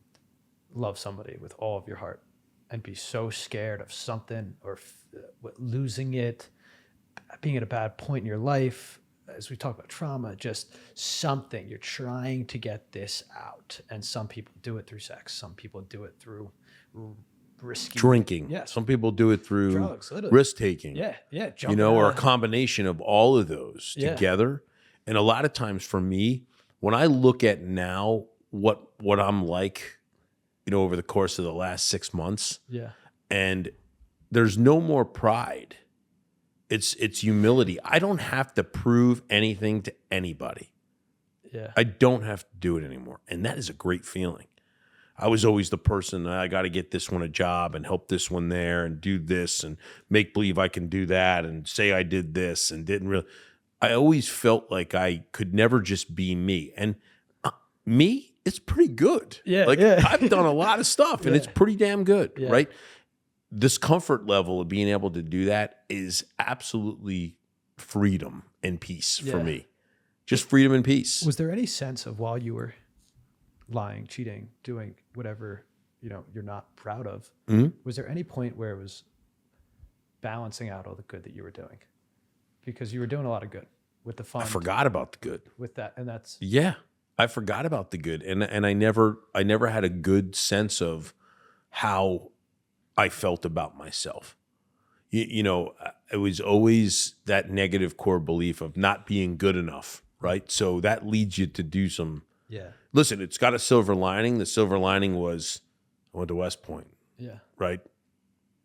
love somebody with all of your heart and be so scared of something, or losing it, being at a bad point in your life, as we talk about trauma, just something you're trying to get this out. And some people do it through sex. Some people do it through risky drinking. Yes. Some people do it through drugs, risk taking. Yeah. You know, or a combination of all of those together. And a lot of times for me, when I look at now what I'm like, you know, over the course of the last 6 months, and there's no more pride. It's humility. I don't have to prove anything to anybody. Yeah. I don't have to do it anymore. And that is a great feeling. I was always the person, I got to get this one a job and help this one there and do this and make believe I can do that and say I did this and didn't really. I always felt like I could never just be me. And me, it's pretty good. Yeah. I've done a lot of stuff and it's pretty damn good, right? This comfort level of being able to do that is absolutely freedom and peace for me. Just freedom and peace. Was there any sense of, while you were lying, cheating, doing whatever, you know, you're not proud of, was there any point where it was balancing out all the good that you were doing? Because you were doing a lot of good with the fun. I forgot about the good. With that, and that's I forgot about the good, and I never had a good sense of how I felt about myself. You know, it was always that negative core belief of not being good enough, right? So that leads you to do some. Yeah. Listen, it's got a silver lining. The silver lining was I went to West Point. Yeah. Right.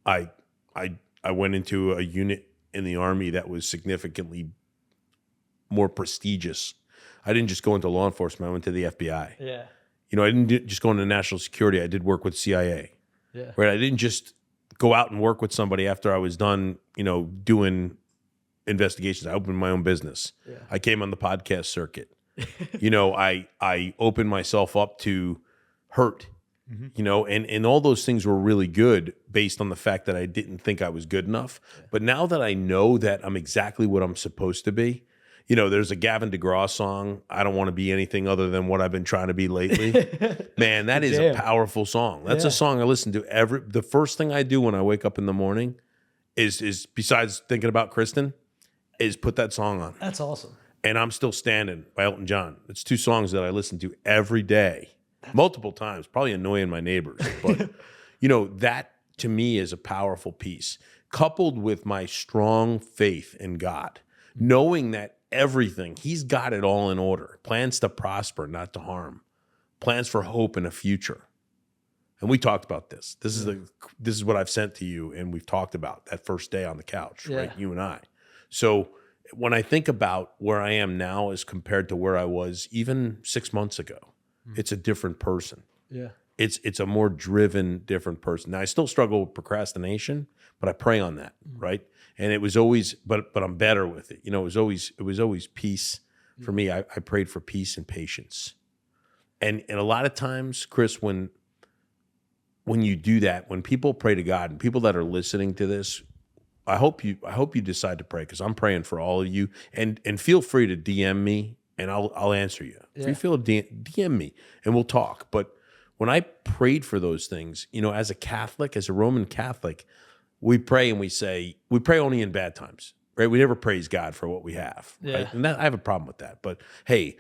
I went into a unit in the Army that was significantly more prestigious. I didn't just go into law enforcement. I went to the FBI. Yeah. You know, I didn't just go into national security. I did work with CIA. Yeah. Right. I didn't just go out and work with somebody after I was done, you know, doing investigations. I opened my own business. Yeah. I came on the podcast circuit. You know, I opened myself up to hurt, you know, and all those things were really good based on the fact that I didn't think I was good enough. Yeah. But now that I know that I'm exactly what I'm supposed to be, you know, there's a Gavin DeGraw song, I don't want to be anything other than what I've been trying to be lately. Man, that is a powerful song. That's a song I listen to the first thing I do when I wake up in the morning is besides thinking about Kristen, is put that song on. That's awesome. And I'm Still Standing by Elton John. It's two songs that I listen to every day. multiple times, probably annoying my neighbors. But, that to me is a powerful piece, coupled with my strong faith in God, knowing that everything, he's got it all in order. Plans to prosper, not to harm. Plans for hope and a future. And we talked about this. This is what I've sent to you, and we've talked about that first day on the couch, right? You and I. So when I think about where I am now as compared to where I was even 6 months ago, it's a different person. Yeah. It's a more driven, different person. Now I still struggle with procrastination, but I pray on that, right? And it was always, but I'm better with it. It was always peace for me. I prayed for peace and patience, and a lot of times, Chris, when you do that, when people pray to God, and people that are listening to this, I hope you decide to pray, because I'm praying for all of you, and feel free to DM me and I'll answer you. If you feel DM me and we'll talk. But when I prayed for those things, as a Catholic, as a Roman Catholic, we pray and we pray only in bad times, right? We never praise God for what we have, right? And I have a problem with that. But hey,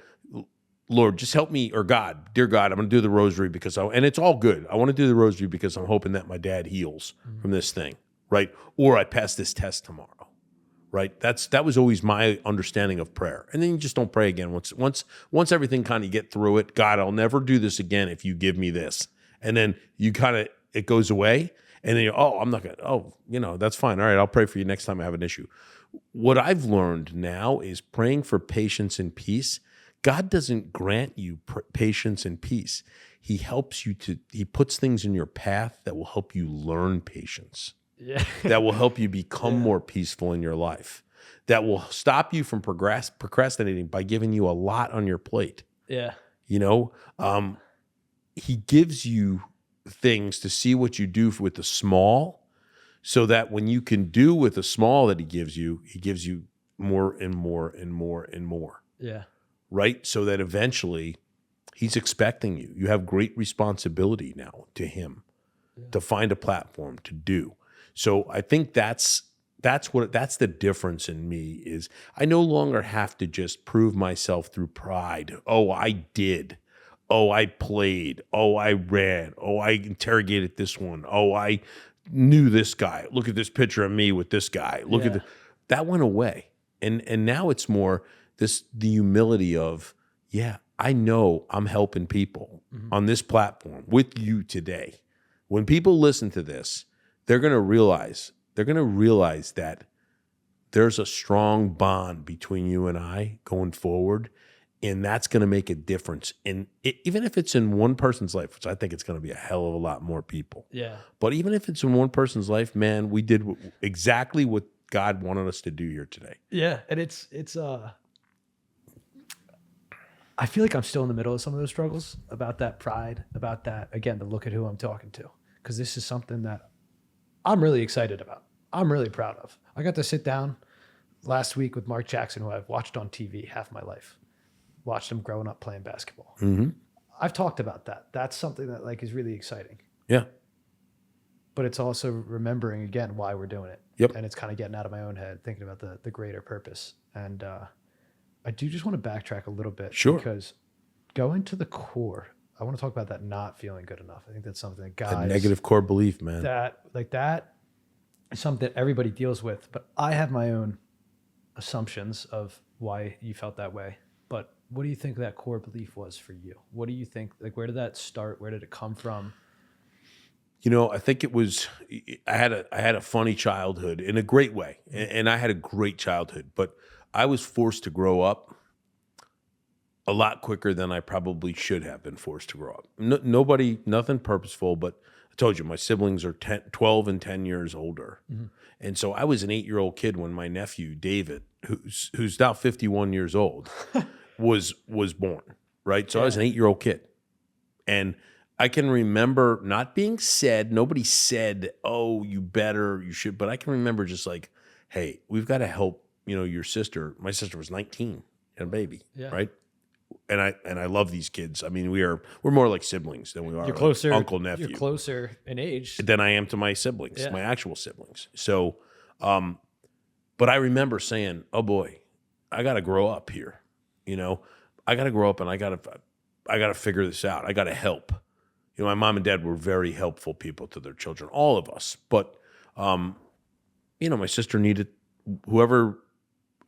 Lord, just help me, or God, dear God, I'm going to do the rosary and it's all good. I want to do the rosary because I'm hoping that my dad heals from this thing, right? Or I pass this test tomorrow, right? That was always my understanding of prayer. And then you just don't pray again. Once everything kind of get through it, God, I'll never do this again if you give me this. And then it goes away. And then I'm not going to, that's fine. All right, I'll pray for you next time I have an issue. What I've learned now is praying for patience and peace. God doesn't grant you patience and peace. He puts things in your path that will help you learn patience. Yeah. That will help you become more peaceful in your life. That will stop you from procrastinating by giving you a lot on your plate. Yeah. He gives you things to see what you do with the small, so that when you can do with the small that he gives you more and more and more and more. Yeah. Right? So that eventually he's expecting you. You have great responsibility now to him to find a platform to do. So I think that's the difference in me is I no longer have to just prove myself through pride. Oh, I did. Oh, I played. Oh, I ran. Oh, I interrogated this one. Oh, I knew this guy. Look at this picture of me with this guy. Look at that went away. And now it's more the humility of, I know I'm helping people on this platform with you today. When people listen to this, they're going to realize that there's a strong bond between you and I going forward. And that's going to make a difference. And even if it's in one person's life, which I think it's going to be a hell of a lot more people. Yeah. But even if it's in one person's life, man, we did exactly what God wanted us to do here today. Yeah. And it's I feel like I'm still in the middle of some of those struggles about that pride, about that, again, to look at who I'm talking to. Because this is something that I'm really excited about. I'm really proud of. I got to sit down last week with Mark Jackson, who I've watched on TV half my life. Watched him growing up playing basketball. Mm-hmm. I've talked about that. That's something that is really exciting. Yeah. But it's also remembering again why we're doing it. Yep. And it's kind of getting out of my own head, thinking about the greater purpose. And I do just want to backtrack a little bit. Sure. Because going to the core, I want to talk about that not feeling good enough. I think that's something that guys... A negative core belief, man. That is something that everybody deals with. But I have my own assumptions of why you felt that way. But what do you think that core belief was for you? What do you think, where did that start? Where did it come from? I think it was, I had a funny childhood in a great way. And I had a great childhood, but I was forced to grow up a lot quicker than I probably should have been forced to grow up. Nothing purposeful, but I told you, my siblings are 12 and 10 years older. Mm-hmm. And so I was an 8-year-old kid when my nephew, David, who's now 51 years old, was born, right? So I was an 8-year-old kid. And I can remember not being said, nobody said, oh, you should, but I can remember just like, hey, we've got to help, your sister. My sister was 19 and a baby, right? And I love these kids. I mean, we're more like siblings than we are closer, like uncle, nephew. You're closer in age than I am to my siblings, my actual siblings. So, but I remember saying, oh boy, I got to grow up here. I got to grow up and I got to figure this out. I got to help. You know, my mom and dad were very helpful people to their children, all of us. But, you know, my sister needed whoever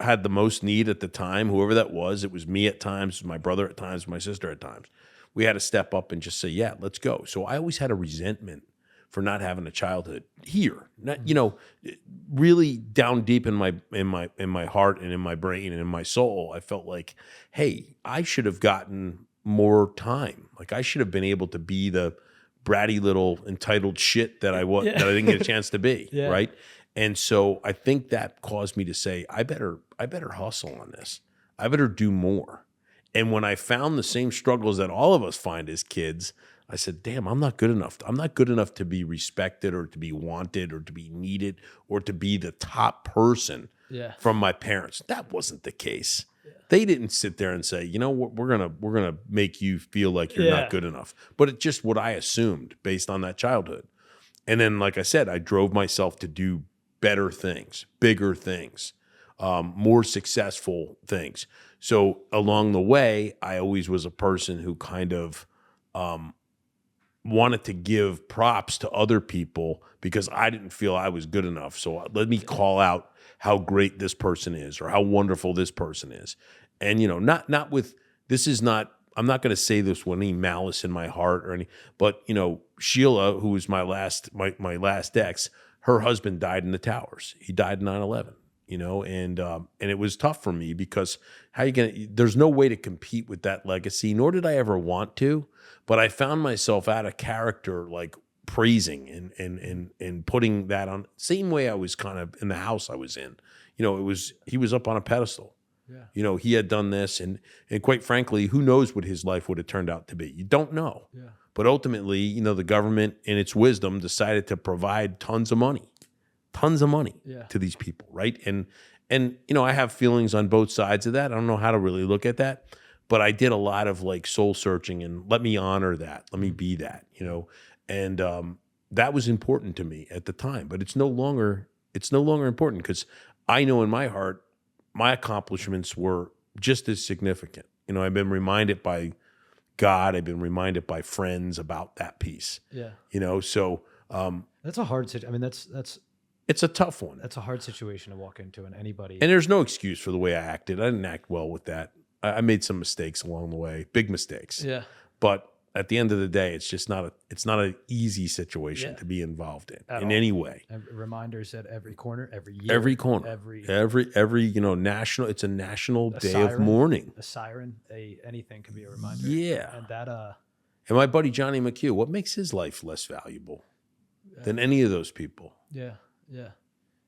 had the most need at the time, whoever that was. It was me at times, my brother at times, my sister at times. We had to step up and just say, yeah, let's go. So I always had a resentment for not having a childhood here. Not, you know, really down deep in my heart and in my brain and in my soul, I felt like, hey, I should have gotten more time. Like I should have been able to be the bratty little entitled shit that I was that I didn't get a chance to be, right? And so I think that caused me to say, I better hustle on this. I better do more. And when I found the same struggles that all of us find as kids, I said, damn, I'm not good enough. I'm not good enough to be respected or to be wanted or to be needed or to be the top person from my parents. That wasn't the case. Yeah. They didn't sit there and say, you know what, we're gonna make you feel like you're not good enough. But it's just what I assumed based on that childhood. And then, like I said, I drove myself to do better things, bigger things, more successful things. So along the way, I always was a person who kind of wanted to give props to other people because I didn't feel I was good enough. So let me call out how great this person is or how wonderful this person is. And, you know, not with, this is not, I'm not going to say this with any malice in my heart or any, but, you know, Sheila, who was my last ex, her husband died in the towers. He died in 9/11. You know, and it was tough for me because there's no way to compete with that legacy, nor did I ever want to, but I found myself out of character, like praising and putting that on, same way I was kind of in the house I was in. You know, he was up on a pedestal. Yeah. You know, he had done this and quite frankly, who knows what his life would have turned out to be? You don't know. Yeah. But ultimately, you know, the government in its wisdom decided to provide tons of money to these people, right? And you know, I have feelings on both sides of that. I don't know how to really look at that, but I did a lot of like soul searching and let me honor that. Let me be that, you know? And that was important to me at the time, but it's no longer important because I know in my heart, my accomplishments were just as significant. You know, I've been reminded by God, I've been reminded by friends about that piece. Yeah. You know, so that's a hard situation. I mean, it's a tough one. That's a hard situation to walk into, and anybody. And there's no excuse for the way I acted. I didn't act well with that. I made some mistakes along the way, big mistakes. Yeah. But at the end of the day, it's not an easy situation to be involved in any way. Reminders at every corner, every year, every you know, national. It's a national day of mourning. A siren, anything can be a reminder. Yeah. And that. And my buddy Johnny McHugh, what makes his life less valuable than any of those people? Yeah. Yeah,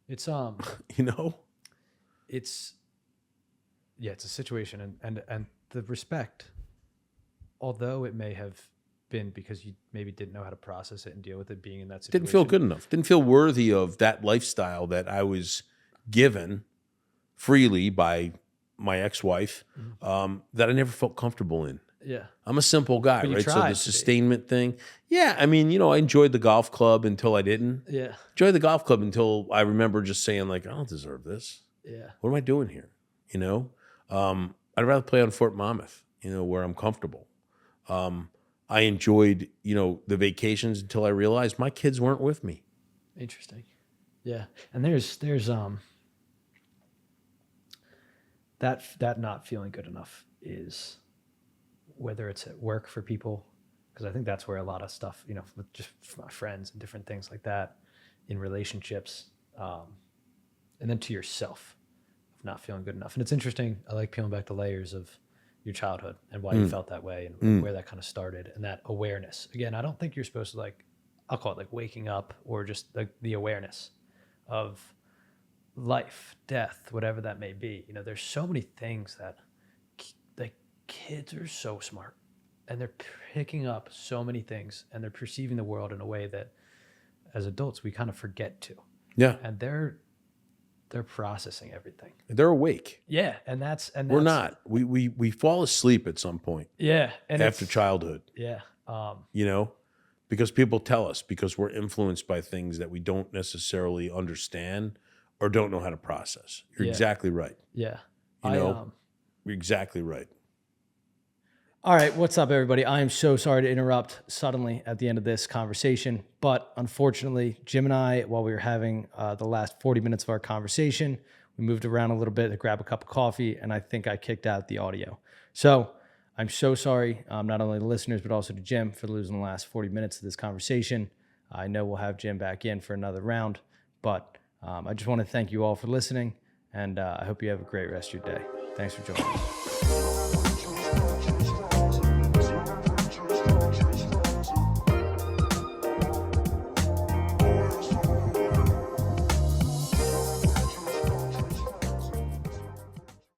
it's you know, it's a situation and the respect, although it may have been because you maybe didn't know how to process it and deal with it being in that situation. Didn't feel good enough. Didn't feel worthy of that lifestyle that I was given freely by my ex-wife, that I never felt comfortable in. Yeah. I'm a simple guy, right? So the sustainment thing. Yeah. I mean, you know, I enjoyed the golf club until I didn't. Yeah. Enjoyed the golf club until I remember just saying like, I don't deserve this. Yeah. What am I doing here? You know? I'd rather play on Fort Monmouth, you know, where I'm comfortable. I enjoyed, you know, the vacations until I realized my kids weren't with me. Interesting. Yeah. And there's that not feeling good enough is, whether it's at work for people, because I think that's where a lot of stuff, you know, with just my friends and different things like that, in relationships, and then to yourself, of not feeling good enough. And it's interesting. I like peeling back the layers of your childhood and why you felt that way and where that kind of started and that awareness. Again, I don't think you're supposed to like, I'll call it like waking up or just like the awareness of life, death, whatever that may be. You know, there's so many things that kids are so smart and they're picking up so many things and they're perceiving the world in a way that as adults we kind of forget to. Yeah. And they're processing everything. They're awake. Yeah. And we're not. We fall asleep at some point. Yeah. And after childhood. Yeah. You know, because people tell us, because we're influenced by things that we don't necessarily understand or don't know how to process. You're exactly right. Yeah. You know, you're exactly right. All right, what's up, everybody? I am so sorry to interrupt suddenly at the end of this conversation, but unfortunately, Jim and I, while we were having the last 40 minutes of our conversation, we moved around a little bit to grab a cup of coffee, and I think I kicked out the audio. So I'm so sorry, not only to listeners, but also to Jim for losing the last 40 minutes of this conversation. I know we'll have Jim back in for another round, but I just want to thank you all for listening, and I hope you have a great rest of your day. Thanks for joining us.